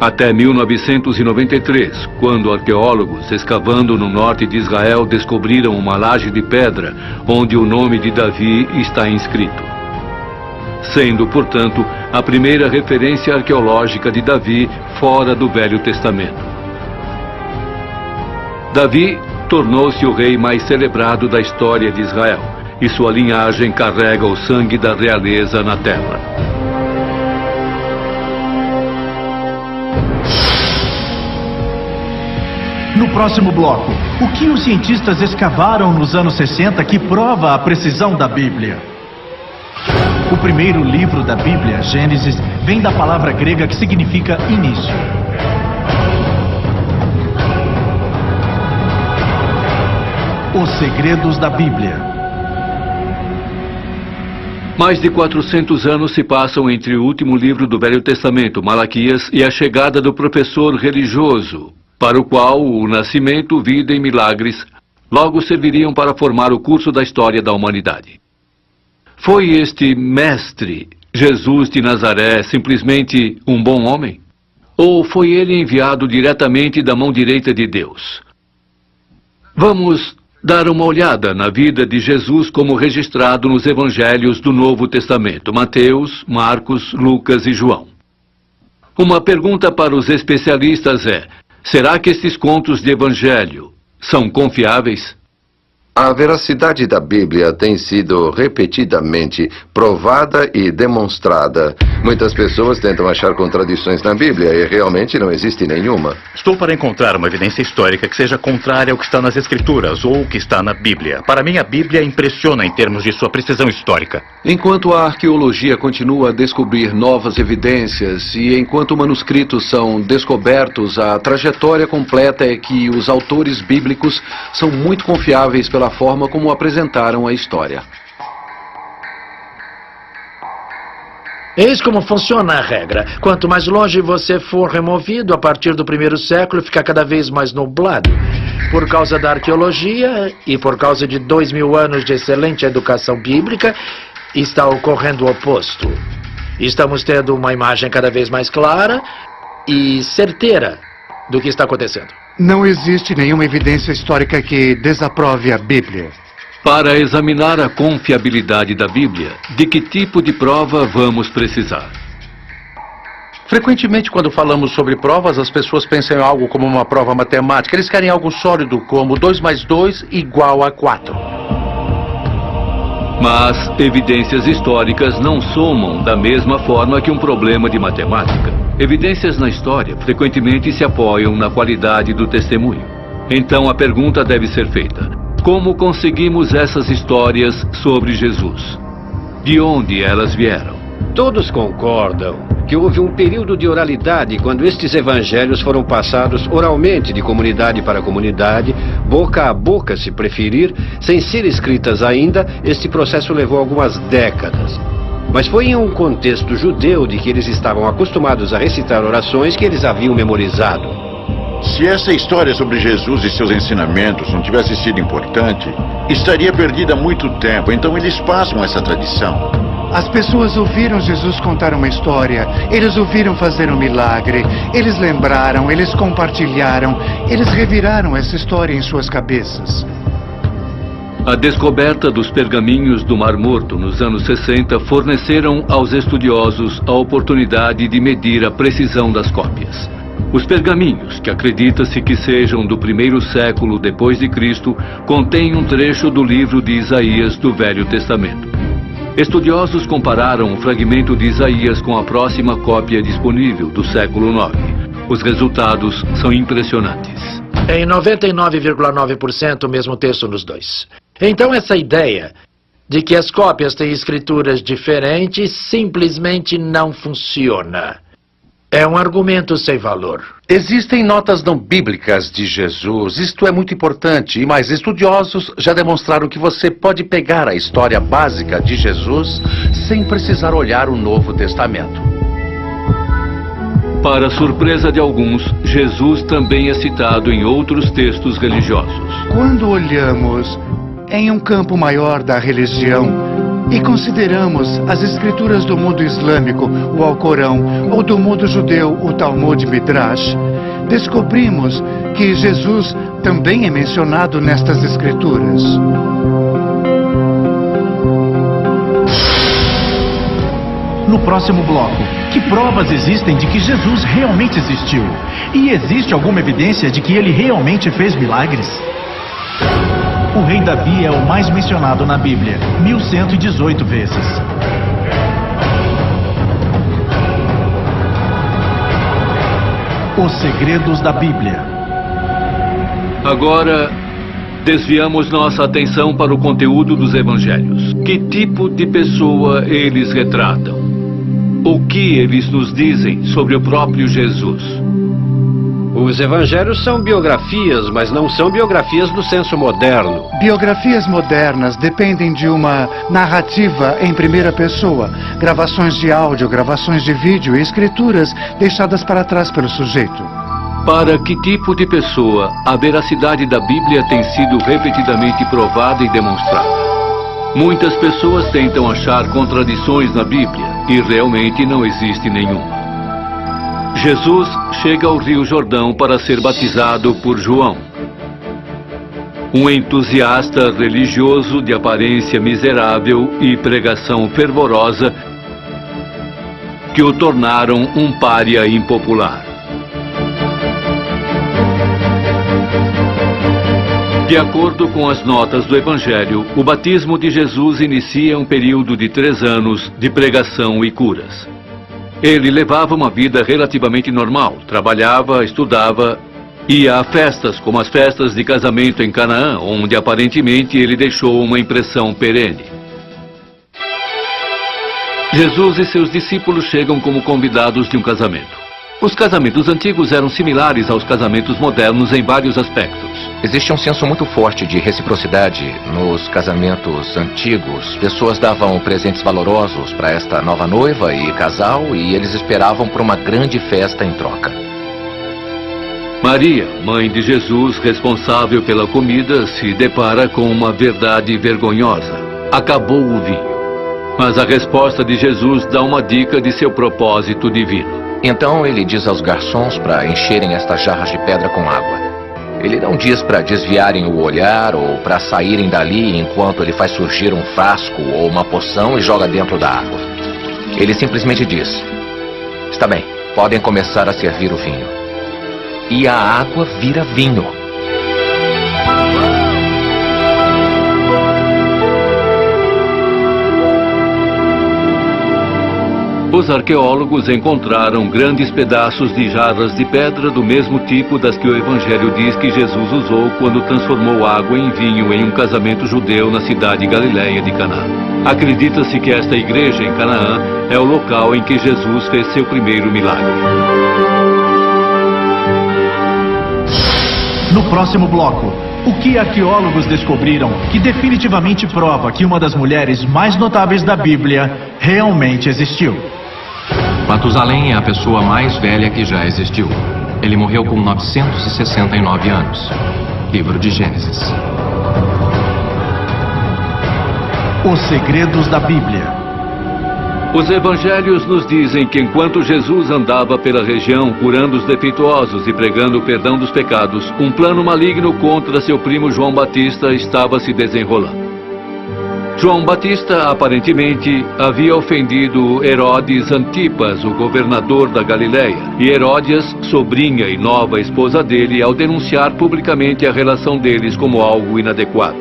A: Até 1993, quando arqueólogos escavando no norte de Israel descobriram uma laje de pedra onde o nome de Davi está inscrito, sendo, portanto, a primeira referência arqueológica de Davi fora do Velho Testamento. Davi tornou-se o rei mais celebrado da história de Israel, e sua linhagem carrega o sangue da realeza na terra.
M: No próximo bloco, o que os cientistas escavaram nos anos 60 que prova a precisão da Bíblia? O primeiro livro da Bíblia, Gênesis, vem da palavra grega que significa início. Os segredos da Bíblia.
A: Mais de 400 anos se passam entre o último livro do Velho Testamento, Malaquias, e a chegada do professor religioso, para o qual o nascimento, vida e milagres logo serviriam para formar o curso da história da humanidade. Foi este mestre, Jesus de Nazaré, simplesmente um bom homem? Ou foi ele enviado diretamente da mão direita de Deus? Vamos dar uma olhada na vida de Jesus como registrado nos evangelhos do Novo Testamento, Mateus, Marcos, Lucas e João. Uma pergunta para os especialistas é: será que esses contos de evangelho são confiáveis?
C: A veracidade da Bíblia tem sido repetidamente provada e demonstrada. Muitas pessoas tentam achar contradições na Bíblia e realmente não existe nenhuma.
D: Estou para encontrar uma evidência histórica que seja contrária ao que está nas Escrituras ou o que está na Bíblia. Para mim, a Bíblia impressiona em termos de sua precisão histórica.
F: Enquanto a arqueologia continua a descobrir novas evidências e enquanto manuscritos são descobertos, a trajetória completa é que os autores bíblicos são muito confiáveis pela forma como apresentaram a história.
L: Eis como funciona a regra. Quanto mais longe você for removido, a partir do primeiro século, fica cada vez mais nublado. Por causa da arqueologia e por causa de 2000 anos de excelente educação bíblica, está ocorrendo o oposto. Estamos tendo uma imagem cada vez mais clara e certeira do que está acontecendo.
J: Não existe nenhuma evidência histórica que desaprove a Bíblia.
A: Para examinar a confiabilidade da Bíblia, de que tipo de prova vamos precisar?
E: Frequentemente, quando falamos sobre provas, as pessoas pensam em algo como uma prova matemática. Eles querem algo sólido, como 2 mais 2 igual a 4.
A: Mas evidências históricas não somam da mesma forma que um problema de matemática. Evidências na história frequentemente se apoiam na qualidade do testemunho. Então a pergunta deve ser feita: como conseguimos essas histórias sobre Jesus? De onde elas vieram?
F: Todos concordam que houve um período de oralidade quando estes evangelhos foram passados oralmente de comunidade para comunidade, boca a boca se preferir, sem ser escritas ainda. Este processo levou algumas décadas. Mas foi em um contexto judeu de que eles estavam acostumados a recitar orações que eles haviam memorizado.
B: Se essa história sobre Jesus e seus ensinamentos não tivesse sido importante, estaria perdida há muito tempo. Então eles passam essa tradição.
J: As pessoas ouviram Jesus contar uma história, eles ouviram fazer um milagre, eles lembraram, eles compartilharam, eles reviraram essa história em suas cabeças.
A: A descoberta dos pergaminhos do Mar Morto nos anos 60 forneceram aos estudiosos a oportunidade de medir a precisão das cópias. Os pergaminhos, que acredita-se que sejam do 1º século depois de Cristo, contêm um trecho do livro de Isaías do Velho Testamento. Estudiosos compararam o fragmento de Isaías com a próxima cópia disponível do século IX. Os resultados são impressionantes.
L: Em 99,9% o mesmo texto nos dois. Então essa ideia de que as cópias têm escrituras diferentes simplesmente não funciona. É um argumento sem valor.
E: Existem notas não bíblicas de Jesus. Isto é muito importante, mas estudiosos já demonstraram que você pode pegar a história básica de Jesus sem precisar olhar o Novo Testamento.
A: Para surpresa de alguns, Jesus também é citado em outros textos religiosos.
J: Quando olhamos em um campo maior da religião e consideramos as escrituras do mundo islâmico, o Alcorão, ou do mundo judeu, o Talmud Midrash, descobrimos que Jesus também é mencionado nestas escrituras.
M: No próximo bloco, que provas existem de que Jesus realmente existiu? E existe alguma evidência de que ele realmente fez milagres? O rei Davi é o mais mencionado na Bíblia, 1118 vezes. Os segredos da Bíblia.
A: Agora, desviamos nossa atenção para o conteúdo dos evangelhos. Que tipo de pessoa eles retratam? O que eles nos dizem sobre o próprio Jesus?
F: Os evangelhos são biografias, mas não são biografias no senso moderno.
J: Biografias modernas dependem de uma narrativa em primeira pessoa, gravações de áudio, gravações de vídeo e escrituras deixadas para trás pelo sujeito.
A: Para que tipo de pessoa a veracidade da Bíblia tem sido repetidamente provada e demonstrada? Muitas pessoas tentam achar contradições na Bíblia e realmente não existe nenhuma. Jesus chega ao Rio Jordão para ser batizado por João, um entusiasta religioso de aparência miserável e pregação fervorosa que o tornaram um pária impopular. De acordo com as notas do Evangelho, o batismo de Jesus inicia um período de 3 anos de pregação e curas. Ele levava uma vida relativamente normal, trabalhava, estudava, ia a festas como as festas de casamento em Canaã, onde aparentemente ele deixou uma impressão perene. Jesus e seus discípulos chegam como convidados de um casamento. Os casamentos antigos eram similares aos casamentos modernos em vários aspectos.
K: Existe um senso muito forte de reciprocidade nos casamentos antigos. Pessoas davam presentes valorosos para esta nova noiva e casal e eles esperavam por uma grande festa em troca.
A: Maria, mãe de Jesus, responsável pela comida, se depara com uma verdade vergonhosa. Acabou o vinho. Mas a resposta de Jesus dá uma dica de seu propósito divino.
K: Então ele diz aos garçons para encherem estas jarras de pedra com água. Ele não diz para desviarem o olhar ou para saírem dali enquanto ele faz surgir um frasco ou uma poção e joga dentro da água. Ele simplesmente diz: está bem, podem começar a servir o vinho. E a água vira vinho.
A: Os arqueólogos encontraram grandes pedaços de jarras de pedra do mesmo tipo das que o Evangelho diz que Jesus usou quando transformou água em vinho em um casamento judeu na cidade galileia de Canaã. Acredita-se que esta igreja em Canaã é o local em que Jesus fez seu primeiro milagre.
M: No próximo bloco, o que arqueólogos descobriram que definitivamente prova que uma das mulheres mais notáveis da Bíblia realmente existiu?
N: Matusalém é a pessoa mais velha que já existiu. Ele morreu com 969 anos. Livro de Gênesis.
M: Os segredos da Bíblia.
A: Os evangelhos nos dizem que enquanto Jesus andava pela região curando os defeituosos e pregando o perdão dos pecados, um plano maligno contra seu primo João Batista estava se desenrolando. João Batista, aparentemente, havia ofendido Herodes Antipas, o governador da Galileia, e Heródias, sobrinha e nova esposa dele, ao denunciar publicamente a relação deles como algo inadequado.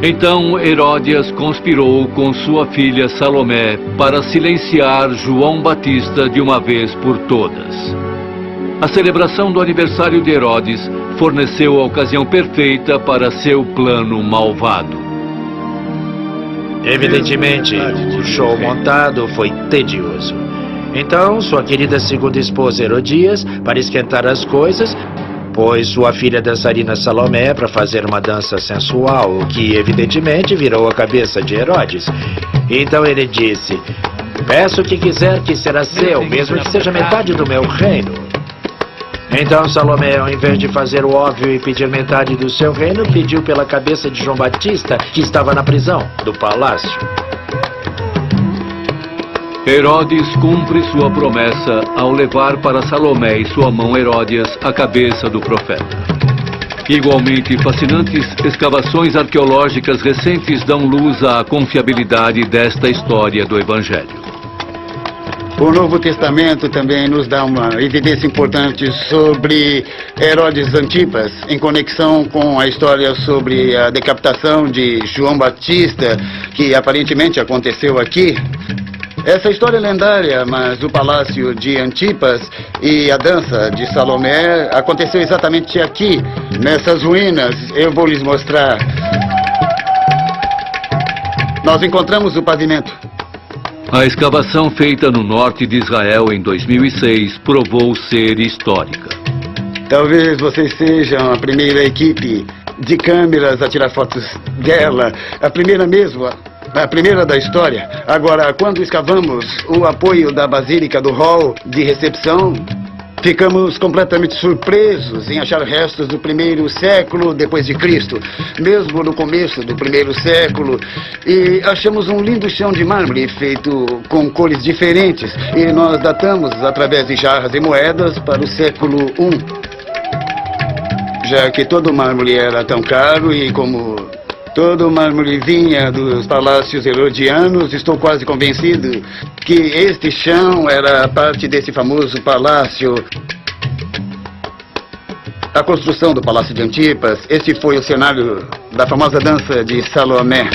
A: Então Heródias conspirou com sua filha Salomé para silenciar João Batista de uma vez por todas. A celebração do aniversário de Herodes forneceu a ocasião perfeita para seu plano malvado.
L: Evidentemente, o show montado foi tedioso. Então, sua querida segunda esposa Herodias, para esquentar as coisas, pôs sua filha dançarina Salomé para fazer uma dança sensual, o que evidentemente virou a cabeça de Herodes. Então ele disse: peço o que quiser que será seu, mesmo que seja metade do meu reino. Então Salomé, ao invés de fazer o óbvio e pedir metade do seu reino, pediu pela cabeça de João Batista, que estava na prisão do palácio.
A: Herodes cumpre sua promessa ao levar para Salomé e sua mão Heródias a cabeça do profeta. Igualmente fascinantes escavações arqueológicas recentes dão luz à confiabilidade desta história do Evangelho.
O: O Novo Testamento também nos dá uma evidência importante sobre Herodes Antipas, em conexão com a história sobre a decapitação de João Batista, que aparentemente aconteceu aqui. Essa história é lendária, mas o palácio de Antipas e a dança de Salomé aconteceu exatamente aqui, nessas ruínas. Eu vou lhes mostrar. Nós encontramos o pavimento.
A: A escavação feita no norte de Israel em 2006 provou ser histórica.
O: Talvez vocês sejam a primeira equipe de câmeras a tirar fotos dela, a primeira mesmo, a primeira da história. Agora, quando escavamos o apoio da Basílica do Hall de recepção, ficamos completamente surpresos em achar restos do 1º século depois de Cristo, mesmo no começo do 1º século, e achamos um lindo chão de mármore feito com cores diferentes, e nós datamos através de jarras e moedas para o século I. Já que todo mármore era tão caro e como todo mármore vinha dos palácios herodianos, estou quase convencido que este chão era parte desse famoso palácio. A construção do Palácio de Antipas, esse foi o cenário da famosa dança de Salomé.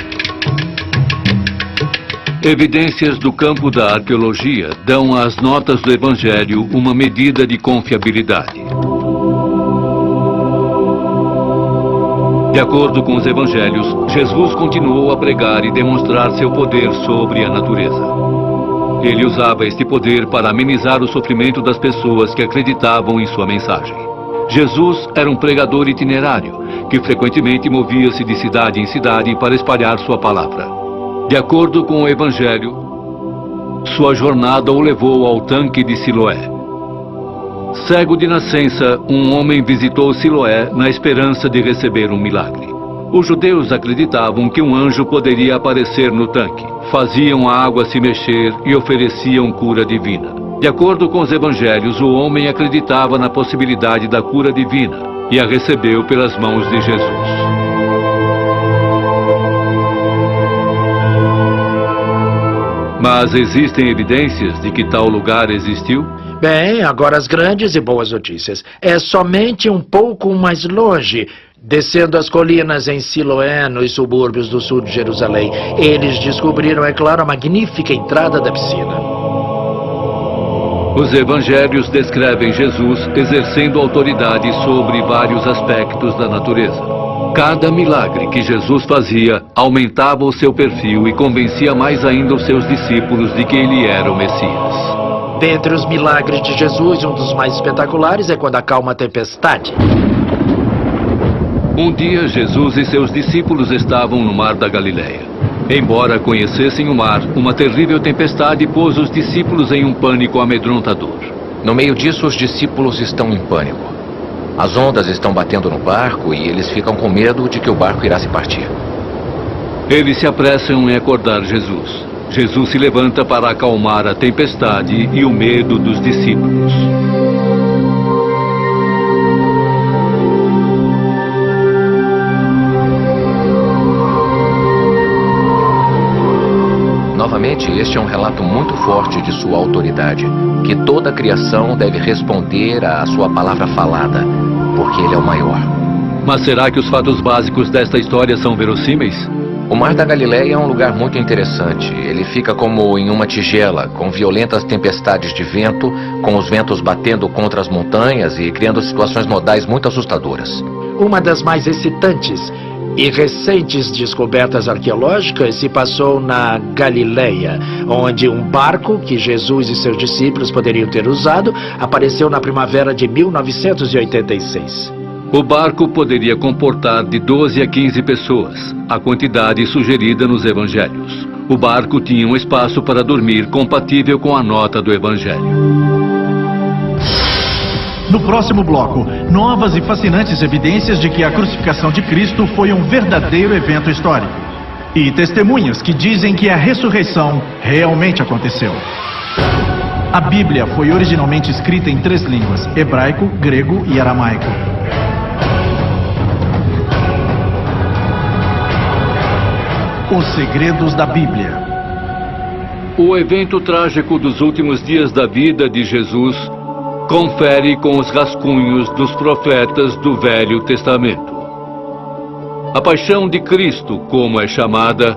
A: Evidências do campo da arqueologia dão às notas do Evangelho uma medida de confiabilidade. De acordo com os evangelhos, Jesus continuou a pregar e demonstrar seu poder sobre a natureza. Ele usava este poder para amenizar o sofrimento das pessoas que acreditavam em sua mensagem. Jesus era um pregador itinerário, que frequentemente movia-se de cidade em cidade para espalhar sua palavra. De acordo com o evangelho, sua jornada o levou ao tanque de Siloé. Cego de nascença, um homem visitou Siloé na esperança de receber um milagre. Os judeus acreditavam que um anjo poderia aparecer no tanque, faziam a água se mexer e ofereciam cura divina. De acordo com os evangelhos, o homem acreditava na possibilidade da cura divina e a recebeu pelas mãos de Jesus. Mas existem evidências de que tal lugar existiu?
L: Bem, agora as grandes e boas notícias. É somente um pouco mais longe, descendo as colinas em Siloé, nos subúrbios do sul de Jerusalém. Eles descobriram, é claro, a magnífica entrada da piscina.
A: Os evangelhos descrevem Jesus exercendo autoridade sobre vários aspectos da natureza. Cada milagre que Jesus fazia aumentava o seu perfil e convencia mais ainda os seus discípulos de que ele era o Messias.
L: Dentre os milagres de Jesus, um dos mais espetaculares é quando acalma a tempestade.
A: Um dia, Jesus e seus discípulos estavam no mar da Galileia. Embora conhecessem o mar, uma terrível tempestade pôs os discípulos em um pânico amedrontador.
P: No meio disso, os discípulos estão em pânico. As ondas estão batendo no barco e eles ficam com medo de que o barco irá se partir.
A: Eles se apressam em acordar Jesus. Jesus se levanta para acalmar a tempestade e o medo dos discípulos.
P: Novamente, este é um relato muito forte de sua autoridade, que toda a criação deve responder à sua palavra falada, porque ele é o maior.
A: Mas será que os fatos básicos desta história são verossímeis?
P: O Mar da Galileia é um lugar muito interessante. Ele fica como em uma tigela, com violentas tempestades de vento, com os ventos batendo contra as montanhas e criando situações nodais muito assustadoras.
L: Uma das mais excitantes e recentes descobertas arqueológicas se passou na Galileia, onde um barco que Jesus e seus discípulos poderiam ter usado apareceu na primavera de 1986.
A: O barco poderia comportar de 12 a 15 pessoas, a quantidade sugerida nos evangelhos. O barco tinha um espaço para dormir compatível com a nota do evangelho.
M: No próximo bloco, novas e fascinantes evidências de que a crucificação de Cristo foi um verdadeiro evento histórico. E testemunhas que dizem que a ressurreição realmente aconteceu. A Bíblia foi originalmente escrita em 3 línguas: hebraico, grego e aramaico. Os segredos da Bíblia.
A: O evento trágico dos últimos dias da vida de Jesus confere com os rascunhos dos profetas do Velho Testamento. A paixão de Cristo, como é chamada,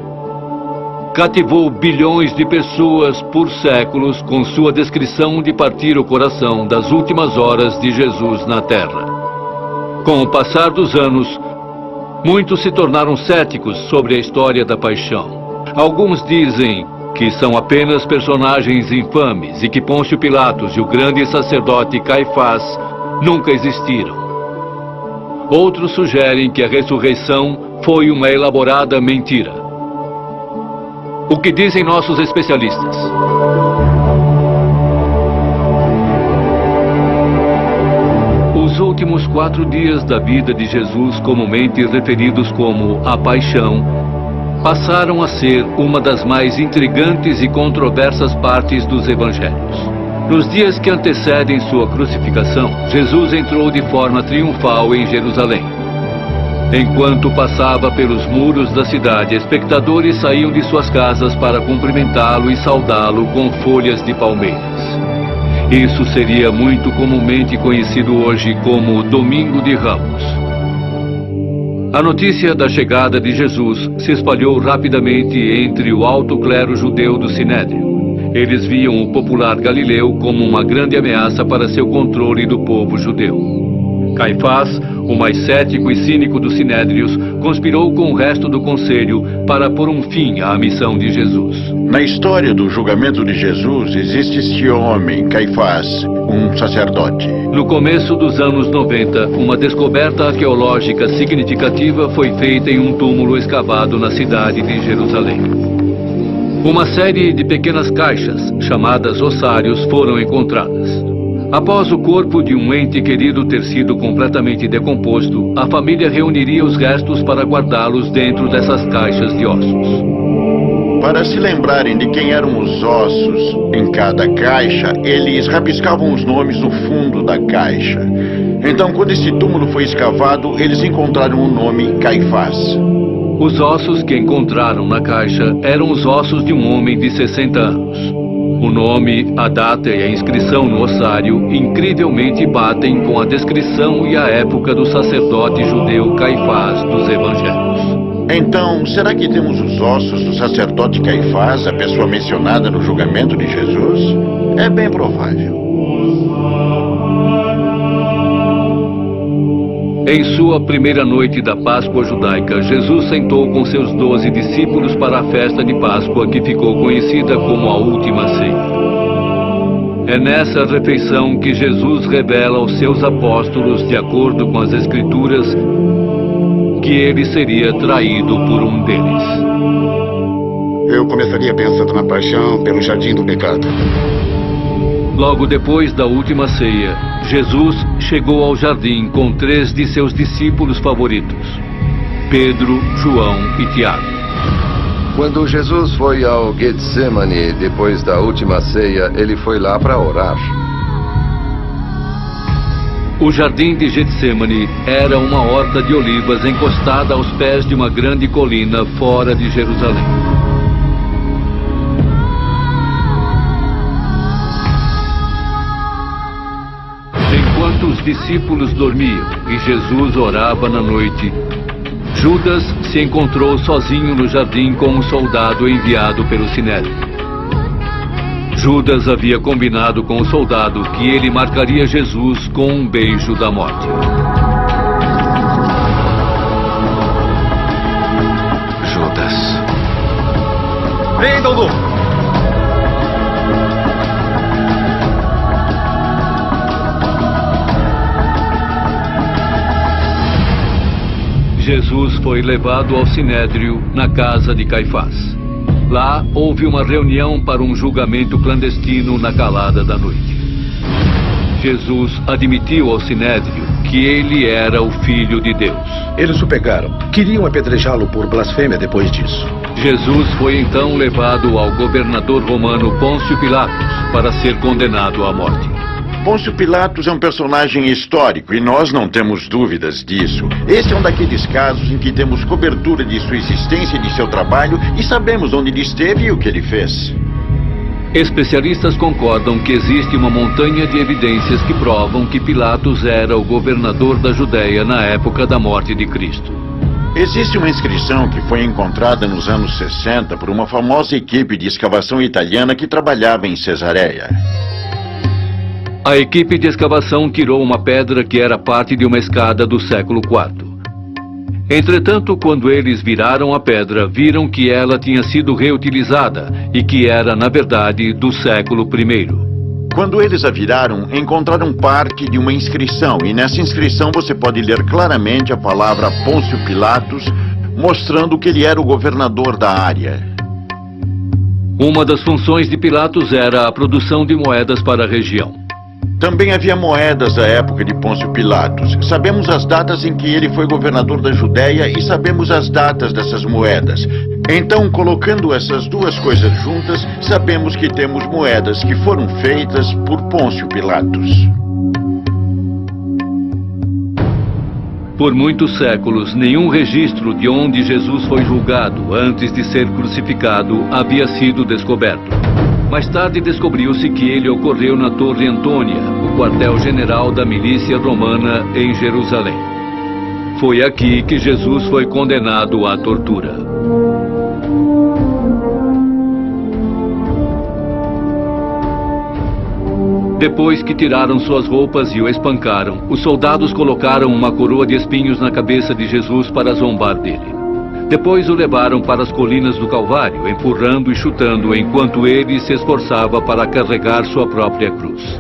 A: cativou bilhões de pessoas por séculos com sua descrição de partir o coração das últimas horas de Jesus na Terra. Com o passar dos anos, muitos se tornaram céticos sobre a história da paixão. Alguns dizem que são apenas personagens infames e que Pôncio Pilatos e o grande sacerdote Caifás nunca existiram. Outros sugerem que a ressurreição foi uma elaborada mentira. O que dizem nossos especialistas? Os últimos 4 dias da vida de Jesus, comumente referidos como a Paixão, passaram a ser uma das mais intrigantes e controversas partes dos evangelhos. Nos dias que antecedem sua crucificação, Jesus entrou de forma triunfal em Jerusalém. Enquanto passava pelos muros da cidade, espectadores saíam de suas casas para cumprimentá-lo e saudá-lo com folhas de palmeiras. Isso seria muito comumente conhecido hoje como Domingo de Ramos. A notícia da chegada de Jesus se espalhou rapidamente entre o alto clero judeu do Sinédrio. Eles viam o popular Galileu como uma grande ameaça para seu controle do povo judeu. Caifás, o mais cético e cínico dos Sinédrios, conspirou com o resto do conselho para pôr um fim à missão de Jesus.
B: Na história do julgamento de Jesus, existe este homem, Caifás, um sacerdote.
A: No começo dos anos 90, uma descoberta arqueológica significativa foi feita em um túmulo escavado na cidade de Jerusalém. Uma série de pequenas caixas, chamadas ossários, foram encontradas. Após o corpo de um ente querido ter sido completamente decomposto, a família reuniria os restos para guardá-los dentro dessas caixas de ossos.
B: Para se lembrarem de quem eram os ossos em cada caixa, eles rabiscavam os nomes no fundo da caixa. Então, quando esse túmulo foi escavado, eles encontraram o nome Caifás.
A: Os ossos que encontraram na caixa eram os ossos de um homem de 60 anos. O nome, a data e a inscrição no ossário incrivelmente batem com a descrição e a época do sacerdote judeu Caifás dos Evangelhos.
B: Então, será que temos os ossos do sacerdote Caifás, a pessoa mencionada no julgamento de Jesus? É bem provável.
A: Em sua primeira noite da Páscoa judaica, Jesus sentou com seus 12 discípulos para a festa de Páscoa, que ficou conhecida como a Última Ceia. É nessa refeição que Jesus revela aos seus apóstolos, de acordo com as Escrituras, que ele seria traído por um deles.
O: Eu começaria pensando na paixão pelo jardim do pecado.
A: Logo depois da Última Ceia, Jesus chegou ao jardim com 3 de seus discípulos favoritos: Pedro, João e Tiago.
C: Quando Jesus foi ao Getsemane depois da Última Ceia, ele foi lá para orar.
A: O jardim de Getsemane era uma horta de olivas encostada aos pés de uma grande colina fora de Jerusalém. Enquanto os discípulos dormiam e Jesus orava na noite, Judas se encontrou sozinho no jardim com um soldado enviado pelo Sinédrio. Judas havia combinado com o soldado que ele marcaria Jesus com um beijo da morte.
K: Judas.
Q: Prendam-no!
A: Jesus foi levado ao Sinédrio na casa de Caifás. Lá houve uma reunião para um julgamento clandestino na calada da noite. Jesus admitiu ao Sinédrio que ele era o Filho de Deus.
G: Eles o pegaram. Queriam apedrejá-lo por blasfêmia depois disso.
A: Jesus foi então levado ao governador romano Pôncio Pilatos para ser condenado à morte.
B: Pôncio Pilatos é um personagem histórico e nós não temos dúvidas disso. Esse é um daqueles casos em que temos cobertura de sua existência e de seu trabalho e sabemos onde ele esteve e o que ele fez.
A: Especialistas concordam que existe uma montanha de evidências que provam que Pilatos era o governador da Judéia na época da morte de Cristo.
B: Existe uma inscrição que foi encontrada nos anos 60 por uma famosa equipe de escavação italiana que trabalhava em Cesareia.
A: A equipe de escavação tirou uma pedra que era parte de uma escada do século IV. Entretanto, quando eles viraram a pedra, viram que ela tinha sido reutilizada e que era, na verdade, do século I.
B: Quando eles a viraram, encontraram parte de uma inscrição, e nessa inscrição você pode ler claramente a palavra Pôncio Pilatos, mostrando que ele era o governador da área.
A: Uma das funções de Pilatos era a produção de moedas para a região.
B: Também havia moedas da época de Pôncio Pilatos. Sabemos as datas em que ele foi governador da Judéia e sabemos as datas dessas moedas. Então, colocando essas duas coisas juntas, sabemos que temos moedas que foram feitas por Pôncio Pilatos.
A: Por muitos séculos, nenhum registro de onde Jesus foi julgado antes de ser crucificado havia sido descoberto. Mais tarde descobriu-se que ele ocorreu na Torre Antônia, o quartel-general da milícia romana em Jerusalém. Foi aqui que Jesus foi condenado à tortura. Depois que tiraram suas roupas e o espancaram, os soldados colocaram uma coroa de espinhos na cabeça de Jesus para zombar dele. Depois o levaram para as colinas do Calvário, empurrando e chutando enquanto ele se esforçava para carregar sua própria cruz.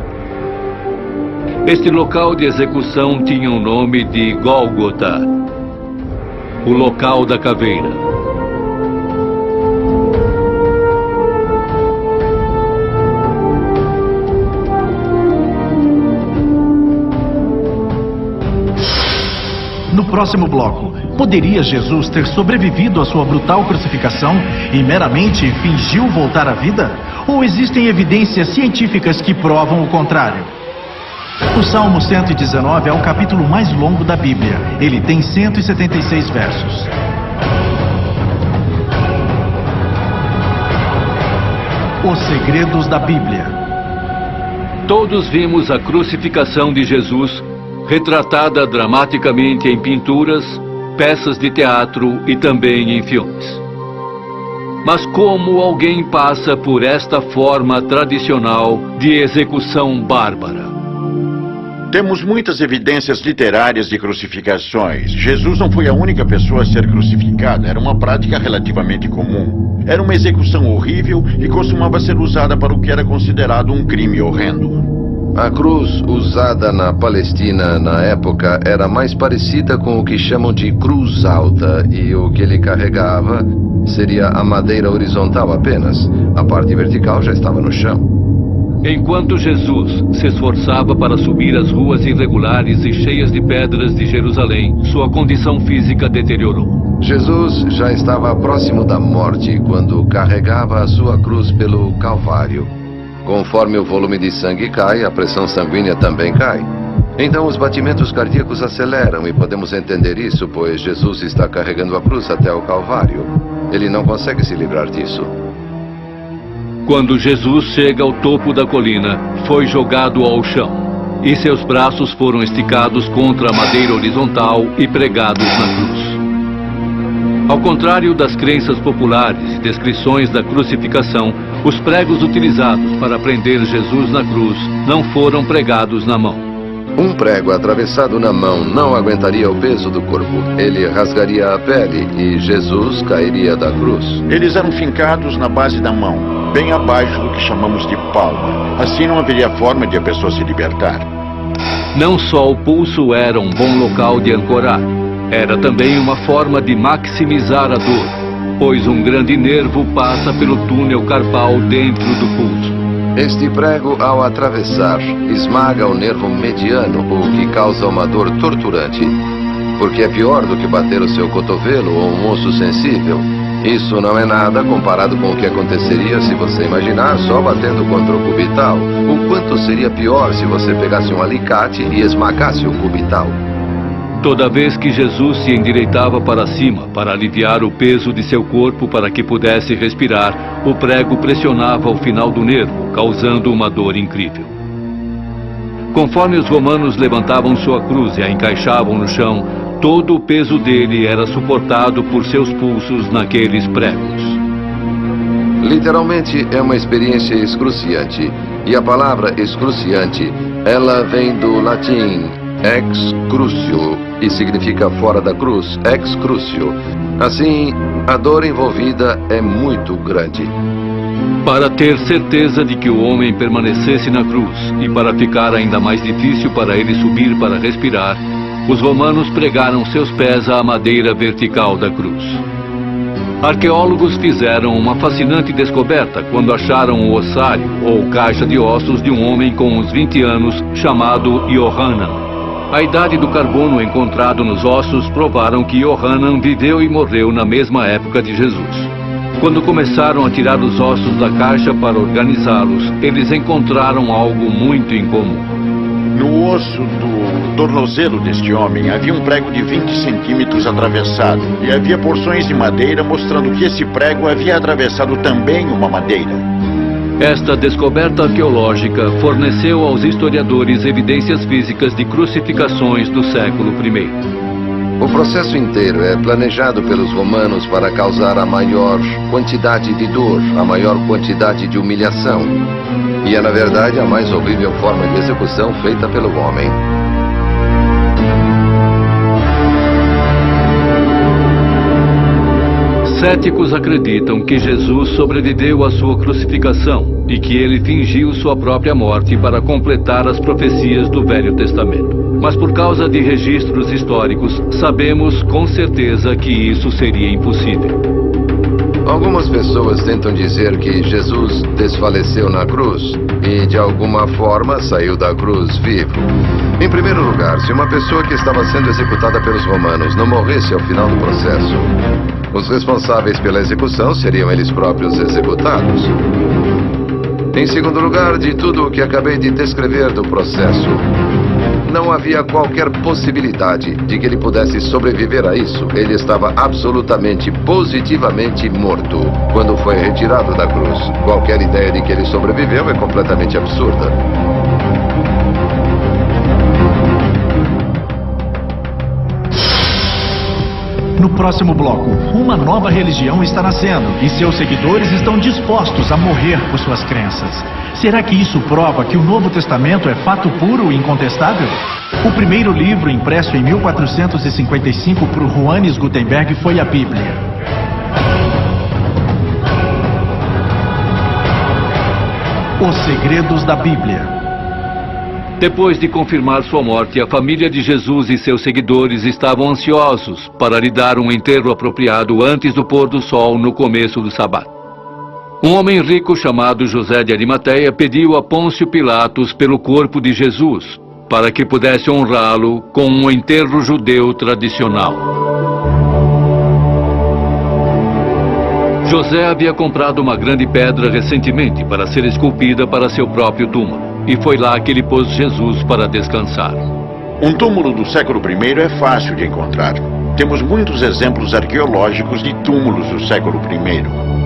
A: Este local de execução tinha o nome de Gólgota, o local da caveira.
M: No próximo bloco, poderia Jesus ter sobrevivido à sua brutal crucificação e meramente fingiu voltar à vida? Ou existem evidências científicas que provam o contrário? O Salmo 119 é o capítulo mais longo da Bíblia. Ele tem 176 versos. Os segredos da Bíblia.
A: Todos vimos a crucificação de Jesus, retratada dramaticamente em pinturas, peças de teatro e também em filmes. Mas como alguém passa por esta forma tradicional de execução bárbara?
B: Temos muitas evidências literárias de crucificações. Jesus não foi a única pessoa a ser crucificada, era uma prática relativamente comum. Era uma execução horrível e costumava ser usada para o que era considerado um crime horrendo.
C: A cruz usada na Palestina na época era mais parecida com o que chamam de cruz alta, e o que ele carregava seria a madeira horizontal apenas. A parte vertical já estava no chão.
A: Enquanto Jesus se esforçava para subir as ruas irregulares e cheias de pedras de Jerusalém, sua condição física deteriorou.
C: Jesus já estava próximo da morte quando carregava a sua cruz pelo Calvário. Conforme o volume de sangue cai, a pressão sanguínea também cai. Então os batimentos cardíacos aceleram e podemos entender isso, pois Jesus está carregando a cruz até o Calvário. Ele não consegue se livrar disso.
A: Quando Jesus chega ao topo da colina, foi jogado ao chão, e seus braços foram esticados contra a madeira horizontal e pregados na cruz. Ao contrário das crenças populares e descrições da crucificação, os pregos utilizados para prender Jesus na cruz não foram pregados na mão.
C: Um prego atravessado na mão não aguentaria o peso do corpo. Ele rasgaria a pele e Jesus cairia da cruz.
B: Eles eram fincados na base da mão, bem abaixo do que chamamos de palma. Assim não haveria forma de a pessoa se libertar.
A: Não só o pulso era um bom local de ancorar, era também uma forma de maximizar a dor, pois um grande nervo passa pelo túnel carpal dentro do pulso.
C: Este prego, ao atravessar, esmaga o nervo mediano, o que causa uma dor torturante. Porque é pior do que bater o seu cotovelo ou um osso sensível. Isso não é nada comparado com o que aconteceria se você imaginar só batendo contra o cubital. O quanto seria pior se você pegasse um alicate e esmagasse o cubital.
A: Toda vez que Jesus se endireitava para cima para aliviar o peso de seu corpo para que pudesse respirar, o prego pressionava o final do nervo, causando uma dor incrível. Conforme os romanos levantavam sua cruz e a encaixavam no chão, todo o peso dele era suportado por seus pulsos naqueles pregos.
C: Literalmente é uma experiência excruciante. E a palavra excruciante, ela vem do latim ex crucio e significa fora da cruz, ex crucio. Assim, a dor envolvida é muito grande.
A: Para ter certeza de que o homem permanecesse na cruz e para ficar ainda mais difícil para ele subir para respirar, os romanos pregaram seus pés à madeira vertical da cruz. Arqueólogos fizeram uma fascinante descoberta quando acharam o ossário, ou caixa de ossos de um homem com uns 20 anos, chamado Yohanan. A idade do carbono encontrado nos ossos provaram que Yohanan viveu e morreu na mesma época de Jesus. Quando começaram a tirar os ossos da caixa para organizá-los, eles encontraram algo muito incomum.
B: No osso do tornozelo deste homem havia um prego de 20 centímetros atravessado e havia porções de madeira mostrando que esse prego havia atravessado também uma madeira.
A: Esta descoberta arqueológica forneceu aos historiadores evidências físicas de crucificações do século I.
C: O processo inteiro é planejado pelos romanos para causar a maior quantidade de dor, a maior quantidade de humilhação. E é, na verdade, a mais horrível forma de execução feita pelo homem.
A: Céticos acreditam que Jesus sobreviveu à sua crucificação e que ele fingiu sua própria morte para completar as profecias do Velho Testamento. Mas por causa de registros históricos, sabemos com certeza que isso seria impossível.
C: Algumas pessoas tentam dizer que Jesus desfaleceu na cruz e, de alguma forma, saiu da cruz vivo. Em primeiro lugar, se uma pessoa que estava sendo executada pelos romanos não morresse ao final do processo, os responsáveis pela execução seriam eles próprios executados. Em segundo lugar, de tudo o que acabei de descrever do processo, não havia qualquer possibilidade de que ele pudesse sobreviver a isso. Ele estava absolutamente, positivamente morto quando foi retirado da cruz. Qualquer ideia de que ele sobreviveu é completamente absurda.
M: No próximo bloco, uma nova religião está nascendo e seus seguidores estão dispostos a morrer por suas crenças. Será que isso prova que o Novo Testamento é fato puro e incontestável? O primeiro livro impresso em 1455 por Johannes Gutenberg foi a Bíblia. Os segredos da Bíblia.
A: Depois de confirmar sua morte, a família de Jesus e seus seguidores estavam ansiosos para lhe dar um enterro apropriado antes do pôr do sol no começo do sábado. Um homem rico chamado José de Arimateia pediu a Pôncio Pilatos pelo corpo de Jesus, para que pudesse honrá-lo com um enterro judeu tradicional. José havia comprado uma grande pedra recentemente para ser esculpida para seu próprio túmulo. E foi lá que ele pôs Jesus para descansar.
B: Um túmulo do século I é fácil de encontrar. Temos muitos exemplos arqueológicos de túmulos do século I.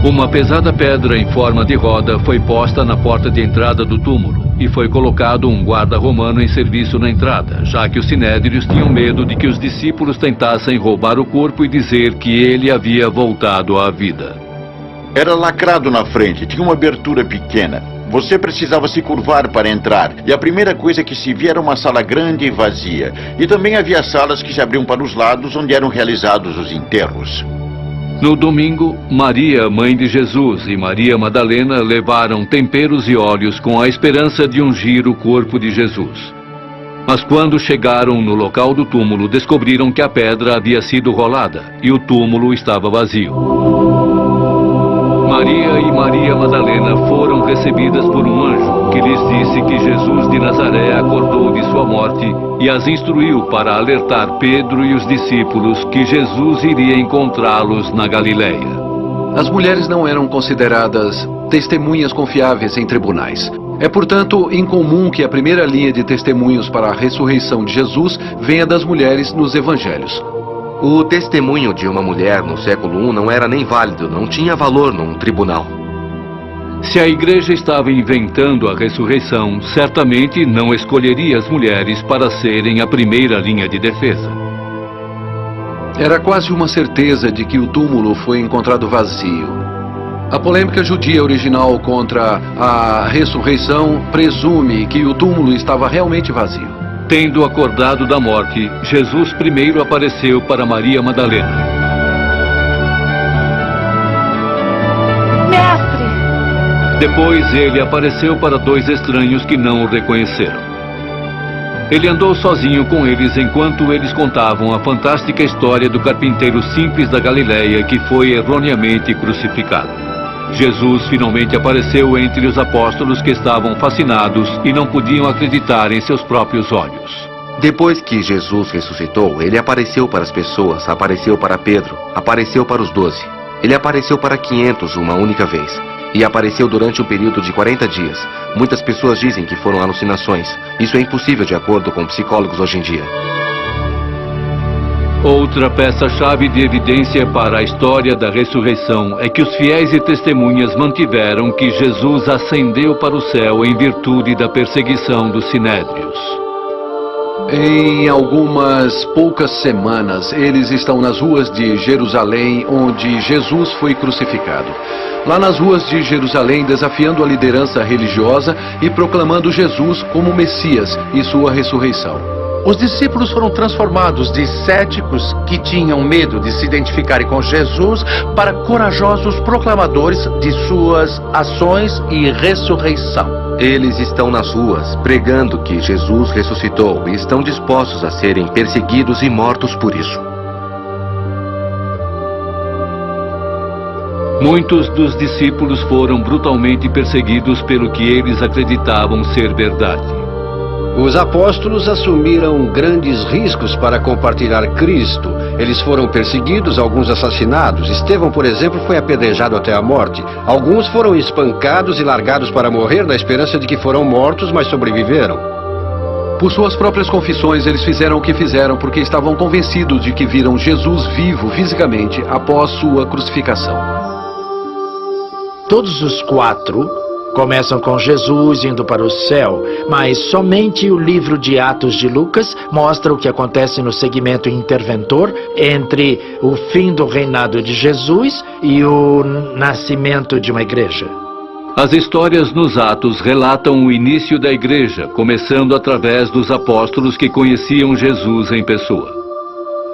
A: Uma pesada pedra em forma de roda foi posta na porta de entrada do túmulo e foi colocado um guarda romano em serviço na entrada, já que os sinédrios tinham medo de que os discípulos tentassem roubar o corpo e dizer que ele havia voltado à vida.
B: Era lacrado na frente, tinha uma abertura pequena. Você precisava se curvar para entrar, e a primeira coisa que se via era uma sala grande e vazia. E também havia salas que se abriam para os lados, onde eram realizados os enterros.
A: No domingo, Maria, mãe de Jesus, e Maria Madalena levaram temperos e óleos com a esperança de ungir o corpo de Jesus. Mas quando chegaram no local do túmulo, descobriram que a pedra havia sido rolada e o túmulo estava vazio. Maria e Maria Madalena foram recebidas por um anjo que lhes disse que Jesus de Nazaré acordou de sua morte e as instruiu para alertar Pedro e os discípulos que Jesus iria encontrá-los na Galileia.
F: As mulheres não eram consideradas testemunhas confiáveis em tribunais. É, portanto, incomum que a primeira linha de testemunhos para a ressurreição de Jesus venha das mulheres nos evangelhos.
K: O testemunho de uma mulher no século I não era nem válido, não tinha valor num tribunal.
A: Se a igreja estava inventando a ressurreição, certamente não escolheria as mulheres para serem a primeira linha de defesa.
F: Era quase uma certeza de que o túmulo foi encontrado vazio. A polêmica judia original contra a ressurreição presume que o túmulo estava realmente vazio.
A: Tendo acordado da morte, Jesus primeiro apareceu para Maria Madalena.
I: Mestre!
A: Depois ele apareceu para 2 estranhos que não o reconheceram. Ele andou sozinho com eles enquanto eles contavam a fantástica história do carpinteiro simples da Galileia que foi erroneamente crucificado. Jesus finalmente apareceu entre os apóstolos que estavam fascinados e não podiam acreditar em seus próprios olhos.
K: Depois que Jesus ressuscitou, ele apareceu para as pessoas, apareceu para Pedro, apareceu para os 12. Ele apareceu para 500 uma única vez. E apareceu durante um período de 40 dias. Muitas pessoas dizem que foram alucinações. Isso é impossível de acordo com psicólogos hoje em dia.
A: Outra peça-chave de evidência para a história da ressurreição é que os fiéis e testemunhas mantiveram que Jesus ascendeu para o céu em virtude da perseguição dos sinédrios.
F: Em algumas poucas semanas, eles estão nas ruas de Jerusalém, onde Jesus foi crucificado. Lá nas ruas de Jerusalém, desafiando a liderança religiosa e proclamando Jesus como Messias e sua ressurreição.
E: Os discípulos foram transformados de céticos que tinham medo de se identificarem com Jesus para corajosos proclamadores de suas ações e ressurreição.
K: Eles estão nas ruas, pregando que Jesus ressuscitou e estão dispostos a serem perseguidos e mortos por isso.
A: Muitos dos discípulos foram brutalmente perseguidos pelo que eles acreditavam ser verdade.
F: Os apóstolos assumiram grandes riscos para compartilhar Cristo. Eles foram perseguidos, alguns assassinados. Estevão, por exemplo, foi apedrejado até a morte. Alguns foram espancados e largados para morrer na esperança de que foram mortos, mas sobreviveram. Por suas próprias confissões, eles fizeram o que fizeram porque estavam convencidos de que viram Jesus vivo fisicamente após sua crucificação.
L: Todos os 4 começam com Jesus indo para o céu, mas somente o livro de Atos de Lucas mostra o que acontece no segmento interventor entre o fim do reinado de Jesus e o nascimento de uma igreja.
A: As histórias nos Atos relatam o início da igreja, começando através dos apóstolos que conheciam Jesus em pessoa.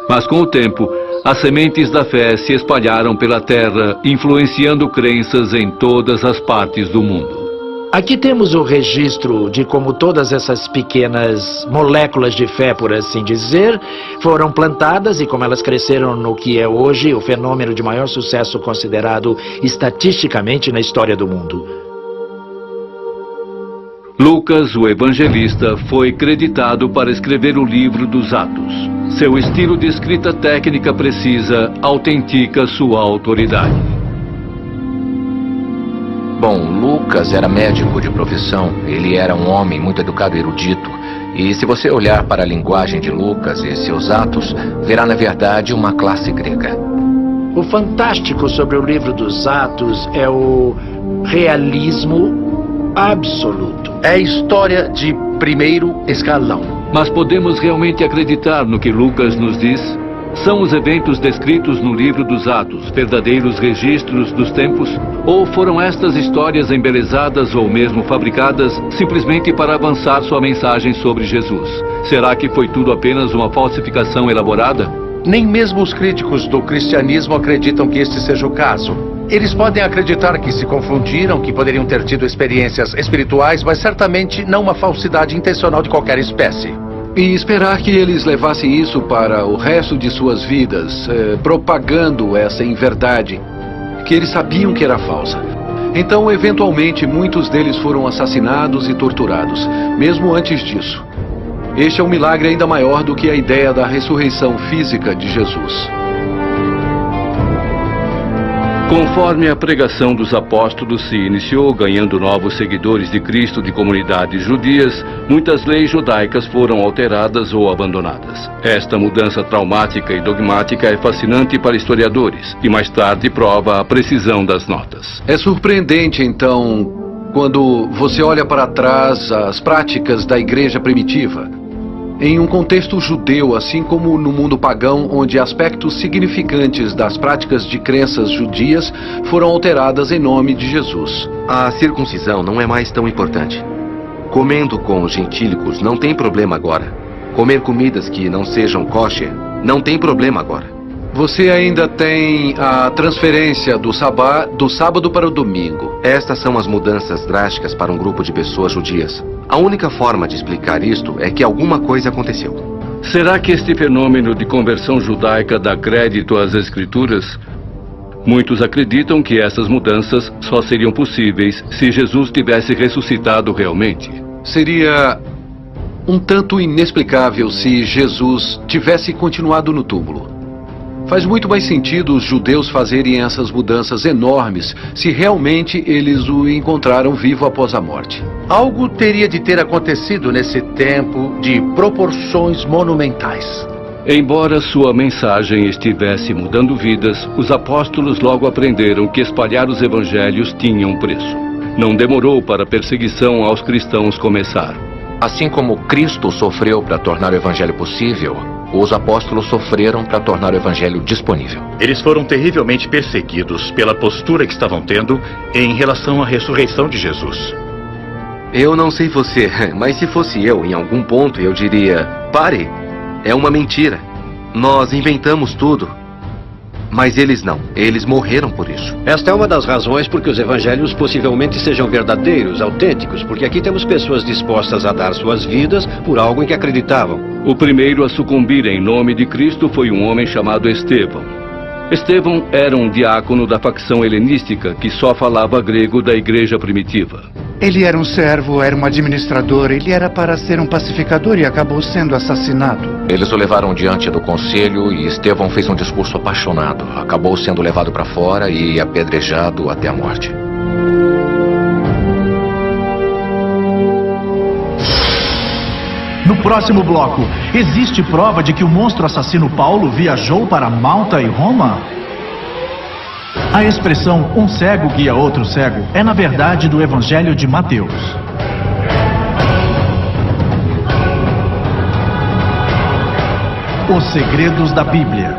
A: Mas com o tempo, as sementes da fé se espalharam pela terra, influenciando crenças em todas as partes do mundo.
L: Aqui temos o registro de como todas essas pequenas moléculas de fé, por assim dizer, foram plantadas e como elas cresceram no que é hoje o fenômeno de maior sucesso considerado estatisticamente na história do mundo.
A: Lucas, o evangelista, foi creditado para escrever o livro dos Atos. Seu estilo de escrita técnica precisa autentica sua autoridade.
P: Bom, Lucas era médico de profissão. Ele era um homem muito educado e erudito. E se você olhar para a linguagem de Lucas e seus atos, verá na verdade uma classe grega.
L: O fantástico sobre o livro dos Atos é o realismo absoluto.
E: É história de primeiro escalão.
A: Mas podemos realmente acreditar no que Lucas nos diz? São os eventos descritos no livro dos Atos verdadeiros registros dos tempos? Ou foram estas histórias embelezadas ou mesmo fabricadas simplesmente para avançar sua mensagem sobre Jesus? Será que foi tudo apenas uma falsificação elaborada?
E: Nem mesmo os críticos do cristianismo acreditam que este seja o caso. Eles podem acreditar que se confundiram, que poderiam ter tido experiências espirituais, mas certamente não uma falsidade intencional de qualquer espécie.
F: E esperar que eles levassem isso para o resto de suas vidas, propagando essa inverdade.
Q: que eles sabiam que era falsa. Então, eventualmente, muitos deles foram assassinados e torturados, mesmo antes disso. Este é um milagre ainda maior do que a ideia da ressurreição física de Jesus.
A: Conforme a pregação dos apóstolos se iniciou, ganhando novos seguidores de Cristo de comunidades judias, muitas leis judaicas foram alteradas ou abandonadas. Esta mudança traumática e dogmática é fascinante para historiadores e mais tarde prova a precisão das notas.
Q: É surpreendente, então, quando você olha para trás as práticas da igreja primitiva. Em um contexto judeu, assim como no mundo pagão, onde aspectos significantes das práticas de crenças judias foram alteradas em nome de Jesus.
K: A circuncisão não é mais tão importante. Comendo com os gentílicos não tem problema agora. Comer comidas que não sejam kosher não tem problema agora.
Q: Você ainda tem a transferência do sábado para o domingo.
K: Estas são as mudanças drásticas para um grupo de pessoas judias. A única forma de explicar isto é que alguma coisa aconteceu.
A: Será que este fenômeno de conversão judaica dá crédito às Escrituras? Muitos acreditam que essas mudanças só seriam possíveis se Jesus tivesse ressuscitado realmente.
Q: Seria um tanto inexplicável se Jesus tivesse continuado no túmulo. Faz muito mais sentido os judeus fazerem essas mudanças enormes se realmente eles o encontraram vivo após a morte.
E: Algo teria de ter acontecido nesse tempo de proporções monumentais.
A: Embora sua mensagem estivesse mudando vidas, os apóstolos logo aprenderam que espalhar os evangelhos tinha um preço. Não demorou para a perseguição aos cristãos começar.
P: Assim como Cristo sofreu para tornar o evangelho possível, os apóstolos sofreram para tornar o evangelho disponível.
D: Eles foram terrivelmente perseguidos pela postura que estavam tendo em relação à ressurreição de Jesus.
K: Eu não sei você, mas se fosse eu, em algum ponto eu diria: pare, é uma mentira. Nós inventamos tudo. Mas eles não, eles morreram por isso.
F: Esta é uma das razões por que os evangelhos possivelmente sejam verdadeiros, autênticos, porque aqui temos pessoas dispostas a dar suas vidas por algo em que acreditavam.
A: O primeiro a sucumbir em nome de Cristo foi um homem chamado Estevão. Estevão era um diácono da facção helenística que só falava grego da igreja primitiva.
J: Ele era um servo, era um administrador, ele era para ser um pacificador e acabou sendo assassinado.
P: Eles o levaram diante do conselho e Estevão fez um discurso apaixonado. Acabou sendo levado para fora e apedrejado até a morte.
M: No próximo bloco, existe prova de que o monstro assassino Paulo viajou para Malta e Roma? A expressão "um cego guia outro cego" é na verdade do Evangelho de Mateus. Os segredos da Bíblia.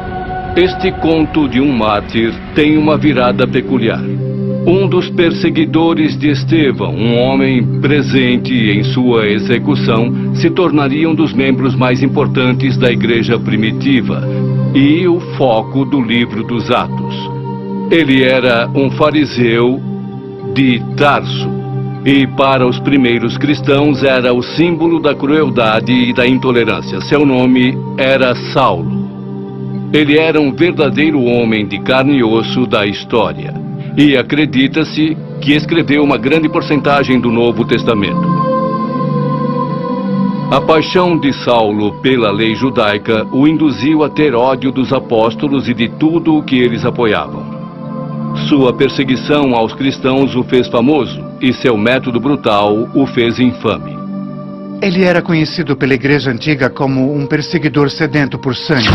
A: Este conto de um mártir tem uma virada peculiar. Um dos perseguidores de Estevão, um homem presente em sua execução, se tornaria um dos membros mais importantes da igreja primitiva e o foco do livro dos Atos. Ele era um fariseu de Tarso e para os primeiros cristãos era o símbolo da crueldade e da intolerância. Seu nome era Saulo. Ele era um verdadeiro homem de carne e osso da história. E acredita-se que escreveu uma grande porcentagem do Novo Testamento. A paixão de Saulo pela lei judaica o induziu a ter ódio dos apóstolos e de tudo o que eles apoiavam. Sua perseguição aos cristãos o fez famoso e seu método brutal o fez infame.
J: Ele era conhecido pela igreja antiga como um perseguidor sedento por sangue.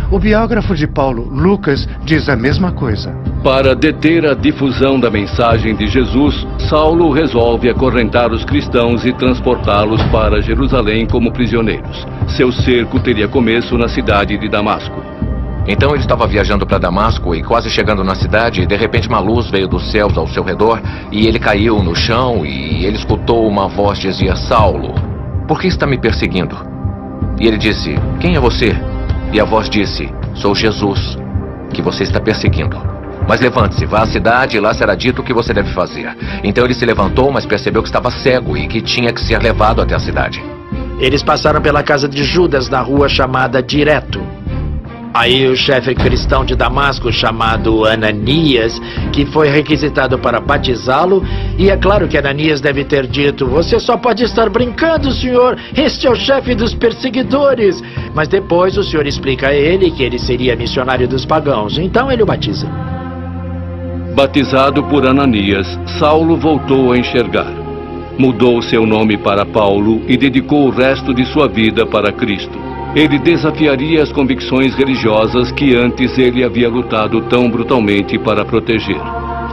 J: O biógrafo de Paulo, Lucas, diz a mesma coisa.
A: Para deter a difusão da mensagem de Jesus, Saulo resolve acorrentar os cristãos e transportá-los para Jerusalém como prisioneiros. Seu cerco teria começo na cidade de Damasco.
P: Então ele estava viajando para Damasco e quase chegando na cidade, de repente uma luz veio dos céus ao seu redor e ele caiu no chão e ele escutou uma voz que dizia: Saulo, por que está me perseguindo? E ele disse: quem é você? E a voz disse: sou Jesus, que você está perseguindo. Mas levante-se, vá à cidade e lá será dito o que você deve fazer. Então ele se levantou, mas percebeu que estava cego e que tinha que ser levado até a cidade.
L: Eles passaram pela casa de Judas na rua chamada Direto. Aí o chefe cristão de Damasco, chamado Ananias, que foi requisitado para batizá-lo, e é claro que Ananias deve ter dito: "Você só pode estar brincando, senhor, este é o chefe dos perseguidores." Mas depois o senhor explica a ele que ele seria missionário dos pagãos, então ele o batiza.
A: Batizado por Ananias, Saulo voltou a enxergar. Mudou seu nome para Paulo e dedicou o resto de sua vida para Cristo. Ele desafiaria as convicções religiosas que antes ele havia lutado tão brutalmente para proteger.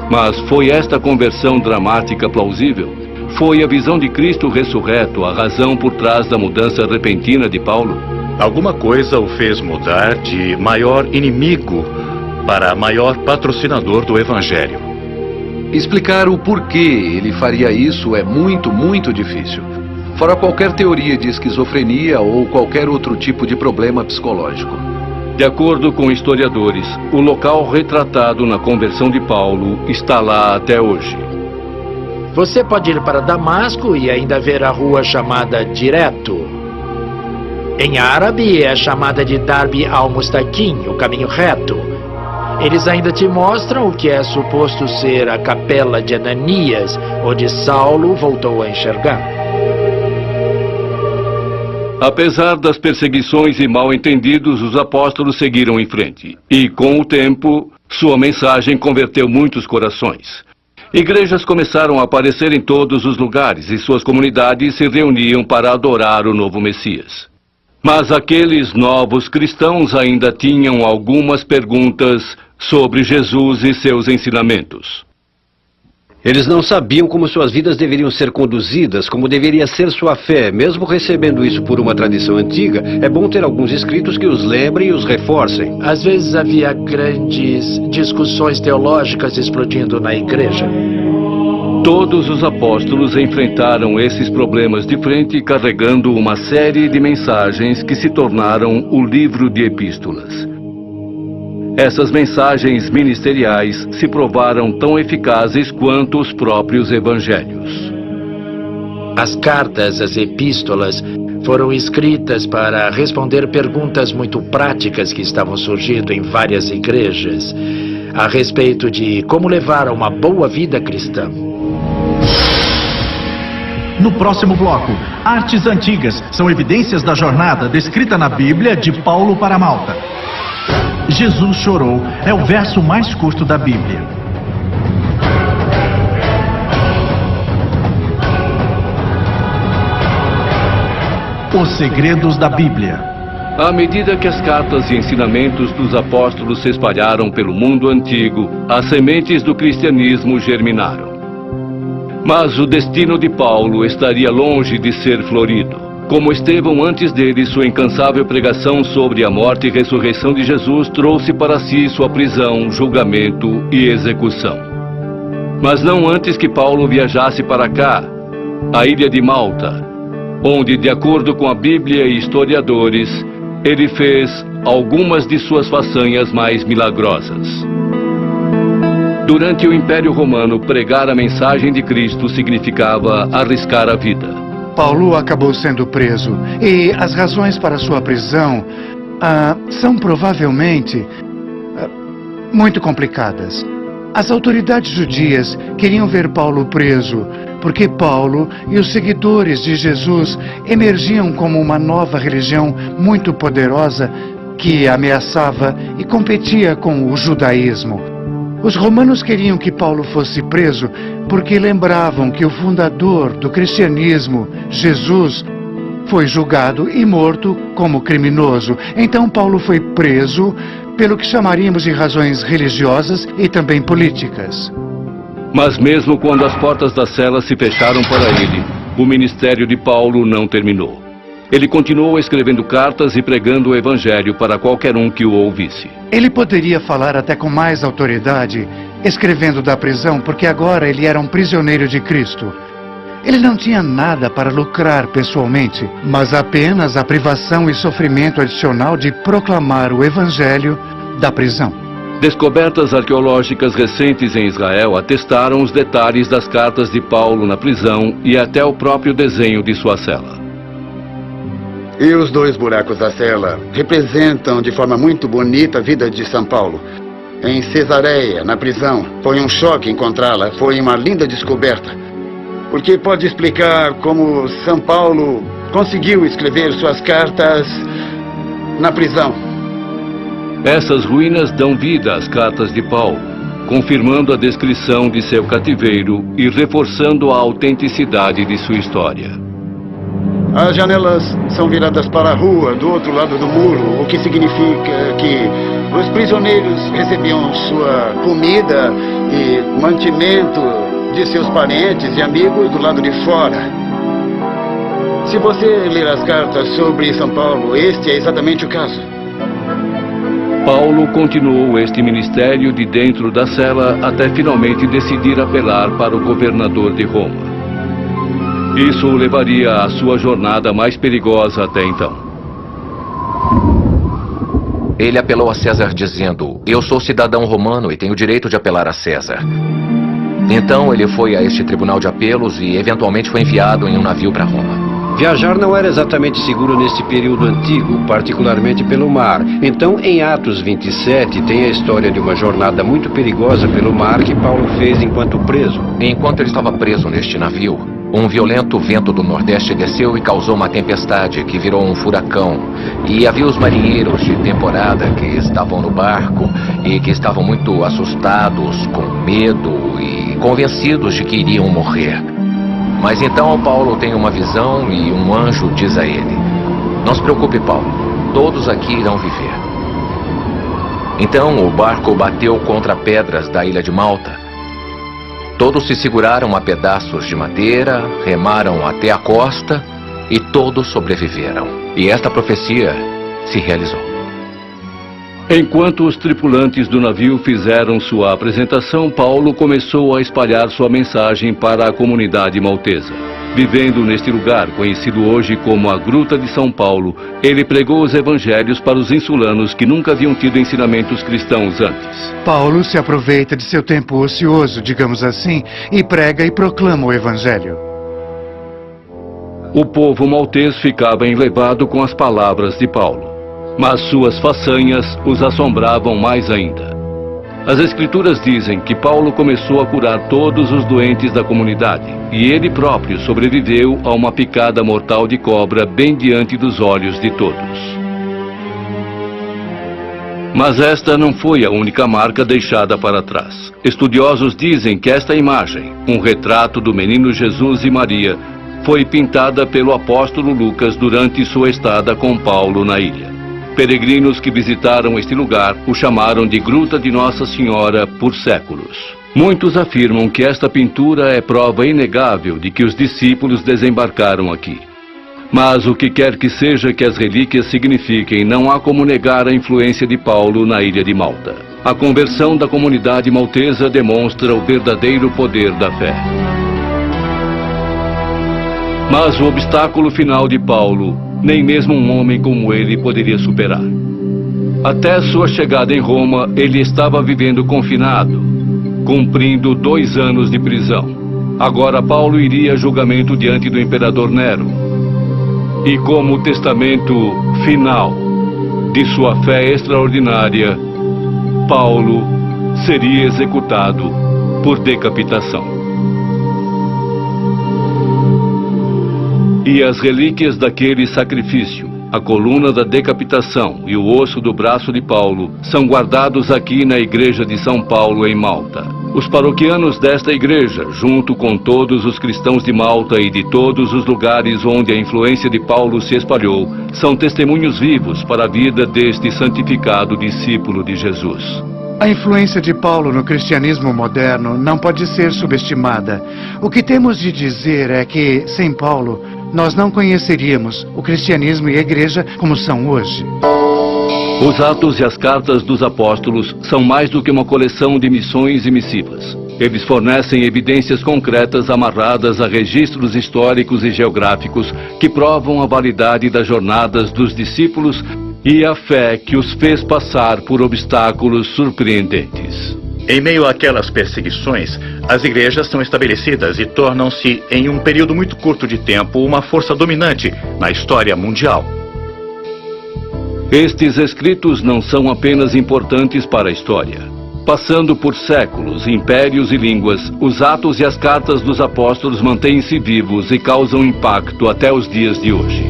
A: Mas foi esta conversão dramática plausível? Foi a visão de Cristo ressurreto a razão por trás da mudança repentina de Paulo?
D: Alguma coisa o fez mudar de maior inimigo para maior patrocinador do Evangelho.
Q: Explicar o porquê ele faria isso é muito difícil. Fora qualquer teoria de esquizofrenia ou qualquer outro tipo de problema psicológico.
A: De acordo com historiadores, o local retratado na conversão de Paulo está lá até hoje.
L: Você pode ir para Damasco e ainda ver a rua chamada Direto. Em árabe é chamada de Darbi al-Mustaqim, o caminho reto. Eles ainda te mostram o que é suposto ser a capela de Ananias, onde Saulo voltou a enxergar.
A: Apesar das perseguições e mal-entendidos, os apóstolos seguiram em frente. E, com o tempo, sua mensagem converteu muitos corações. Igrejas começaram a aparecer em todos os lugares e suas comunidades se reuniam para adorar o novo Messias. Mas aqueles novos cristãos ainda tinham algumas perguntas sobre Jesus e seus ensinamentos.
F: Eles não sabiam como suas vidas deveriam ser conduzidas, como deveria ser sua fé. Mesmo recebendo isso por uma tradição antiga, é bom ter alguns escritos que os lembrem e os reforcem.
L: Às vezes havia grandes discussões teológicas explodindo na igreja.
A: Todos os apóstolos enfrentaram esses problemas de frente, carregando uma série de mensagens que se tornaram o livro de epístolas. Essas mensagens ministeriais se provaram tão eficazes quanto os próprios evangelhos.
L: As cartas, as epístolas, foram escritas para responder perguntas muito práticas que estavam surgindo em várias igrejas a respeito de como levar uma boa vida cristã.
M: No próximo bloco, artes antigas são evidências da jornada descrita na Bíblia de Paulo para Malta. Jesus chorou é o verso mais curto da Bíblia. Os segredos da Bíblia.
A: À medida que as cartas e ensinamentos dos apóstolos se espalharam pelo mundo antigo, as sementes do cristianismo germinaram. Mas o destino de Paulo estaria longe de ser florido. Como Estevão antes dele, sua incansável pregação sobre a morte e ressurreição de Jesus trouxe para si sua prisão, julgamento e execução. Mas não antes que Paulo viajasse para cá, a ilha de Malta, onde, de acordo com a Bíblia e historiadores, ele fez algumas de suas façanhas mais milagrosas. Durante o Império Romano, pregar a mensagem de Cristo significava arriscar a vida.
J: Paulo acabou sendo preso e as razões para sua prisão são provavelmente muito complicadas. As autoridades judias queriam ver Paulo preso porque Paulo e os seguidores de Jesus emergiam como uma nova religião muito poderosa que ameaçava e competia com o judaísmo. Os romanos queriam que Paulo fosse preso porque lembravam que o fundador do cristianismo, Jesus, foi julgado e morto como criminoso. Então Paulo foi preso pelo que chamaríamos de razões religiosas e também políticas.
A: Mas mesmo quando as portas da cela se fecharam para ele, o ministério de Paulo não terminou. Ele continuou escrevendo cartas e pregando o evangelho para qualquer um que o ouvisse.
J: Ele poderia falar até com mais autoridade, escrevendo da prisão, porque agora ele era um prisioneiro de Cristo. Ele não tinha nada para lucrar pessoalmente, mas apenas a privação e sofrimento adicional de proclamar o evangelho da prisão.
A: Descobertas arqueológicas recentes em Israel atestaram os detalhes das cartas de Paulo na prisão e até o próprio desenho de sua cela.
O: E os 2 buracos da cela representam de forma muito bonita a vida de São Paulo. Em Cesareia, na prisão, foi um choque encontrá-la, foi uma linda descoberta. Porque pode explicar como São Paulo conseguiu escrever suas cartas na prisão.
A: Essas ruínas dão vida às cartas de Paulo, confirmando a descrição de seu cativeiro e reforçando a autenticidade de sua história.
O: As janelas são viradas para a rua, do outro lado do muro, o que significa que os prisioneiros recebiam sua comida e mantimento de seus parentes e amigos do lado de fora. Se você ler as cartas sobre São Paulo, este é exatamente o caso.
A: Paulo continuou este ministério de dentro da cela até finalmente decidir apelar para o governador de Roma. Isso o levaria à sua jornada mais perigosa até então.
P: Ele apelou a César dizendo: eu sou cidadão romano e tenho direito de apelar a César. Então ele foi a este tribunal de apelos e eventualmente foi enviado em um navio para Roma.
F: Viajar não era exatamente seguro neste período antigo, particularmente pelo mar. Então, em Atos 27, tem a história de uma jornada muito perigosa pelo mar que Paulo fez enquanto preso.
P: Enquanto ele estava preso neste navio, um violento vento do Nordeste desceu e causou uma tempestade que virou um furacão. E havia os marinheiros de temporada que estavam no barco e que estavam muito assustados, com medo e convencidos de que iriam morrer. Mas então Paulo tem uma visão e um anjo diz a ele: não se preocupe, Paulo, todos aqui irão viver. Então o barco bateu contra pedras da ilha de Malta. Todos se seguraram a pedaços de madeira, remaram até a costa e todos sobreviveram. E esta profecia se realizou.
A: Enquanto os tripulantes do navio fizeram sua apresentação, Paulo começou a espalhar sua mensagem para a comunidade maltesa. Vivendo neste lugar, conhecido hoje como a Gruta de São Paulo, ele pregou os evangelhos para os insulanos que nunca haviam tido ensinamentos cristãos antes.
J: Paulo se aproveita de seu tempo ocioso, digamos assim, e prega e proclama o evangelho.
A: O povo maltês ficava enlevado com as palavras de Paulo, mas suas façanhas os assombravam mais ainda. As Escrituras dizem que Paulo começou a curar todos os doentes da comunidade, e ele próprio sobreviveu a uma picada mortal de cobra bem diante dos olhos de todos. Mas esta não foi a única marca deixada para trás. Estudiosos dizem que esta imagem, um retrato do menino Jesus e Maria, foi pintada pelo apóstolo Lucas durante sua estada com Paulo na ilha. Peregrinos que visitaram este lugar o chamaram de Gruta de Nossa Senhora por séculos. Muitos afirmam que esta pintura é prova inegável de que os discípulos desembarcaram aqui. Mas o que quer que seja que as relíquias signifiquem, não há como negar a influência de Paulo na ilha de Malta. A conversão da comunidade maltesa demonstra o verdadeiro poder da fé. Mas o obstáculo final de Paulo, nem mesmo um homem como ele poderia superar. Até sua chegada em Roma, ele estava vivendo confinado, cumprindo 2 anos de prisão. Agora Paulo iria a julgamento diante do imperador Nero. E como testamento final de sua fé extraordinária, Paulo seria executado por decapitação. E as relíquias daquele sacrifício, a coluna da decapitação e o osso do braço de Paulo, são guardados aqui na igreja de São Paulo, em Malta. Os paroquianos desta igreja, junto com todos os cristãos de Malta e de todos os lugares onde a influência de Paulo se espalhou, são testemunhos vivos para a vida deste santificado discípulo de Jesus.
J: A influência de Paulo no cristianismo moderno não pode ser subestimada. O que temos de dizer é que, sem Paulo, nós não conheceríamos o cristianismo e a igreja como são hoje.
A: Os Atos e as Cartas dos Apóstolos são mais do que uma coleção de missões e missivas. Eles fornecem evidências concretas amarradas a registros históricos e geográficos que provam a validade das jornadas dos discípulos e a fé que os fez passar por obstáculos surpreendentes.
D: Em meio àquelas perseguições, as igrejas são estabelecidas e tornam-se, em um período muito curto de tempo, uma força dominante na história mundial.
A: Estes escritos não são apenas importantes para a história. Passando por séculos, impérios e línguas, os Atos e as Cartas dos Apóstolos mantêm-se vivos e causam impacto até os dias de hoje.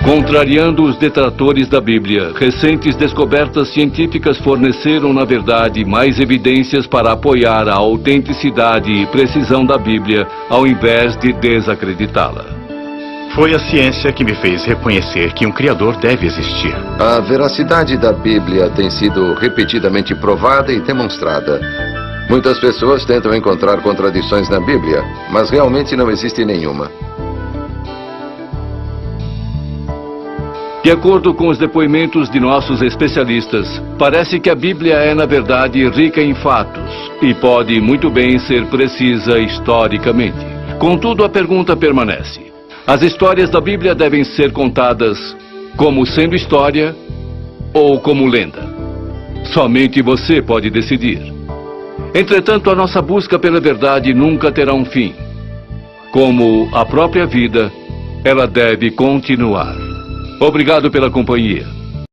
A: Contrariando os detratores da Bíblia, recentes descobertas científicas forneceram, na verdade, mais evidências para apoiar a autenticidade e precisão da Bíblia, ao invés de desacreditá-la.
D: Foi a ciência que me fez reconhecer que um Criador deve existir.
C: A veracidade da Bíblia tem sido repetidamente provada e demonstrada. Muitas pessoas tentam encontrar contradições na Bíblia, mas realmente não existe nenhuma.
A: De acordo com os depoimentos de nossos especialistas, parece que a Bíblia é, na verdade, rica em fatos e pode muito bem ser precisa historicamente. Contudo, a pergunta permanece. As histórias da Bíblia devem ser contadas como sendo história ou como lenda. Somente você pode decidir. Entretanto, a nossa busca pela verdade nunca terá um fim. Como a própria vida, ela deve continuar. Obrigado pela companhia.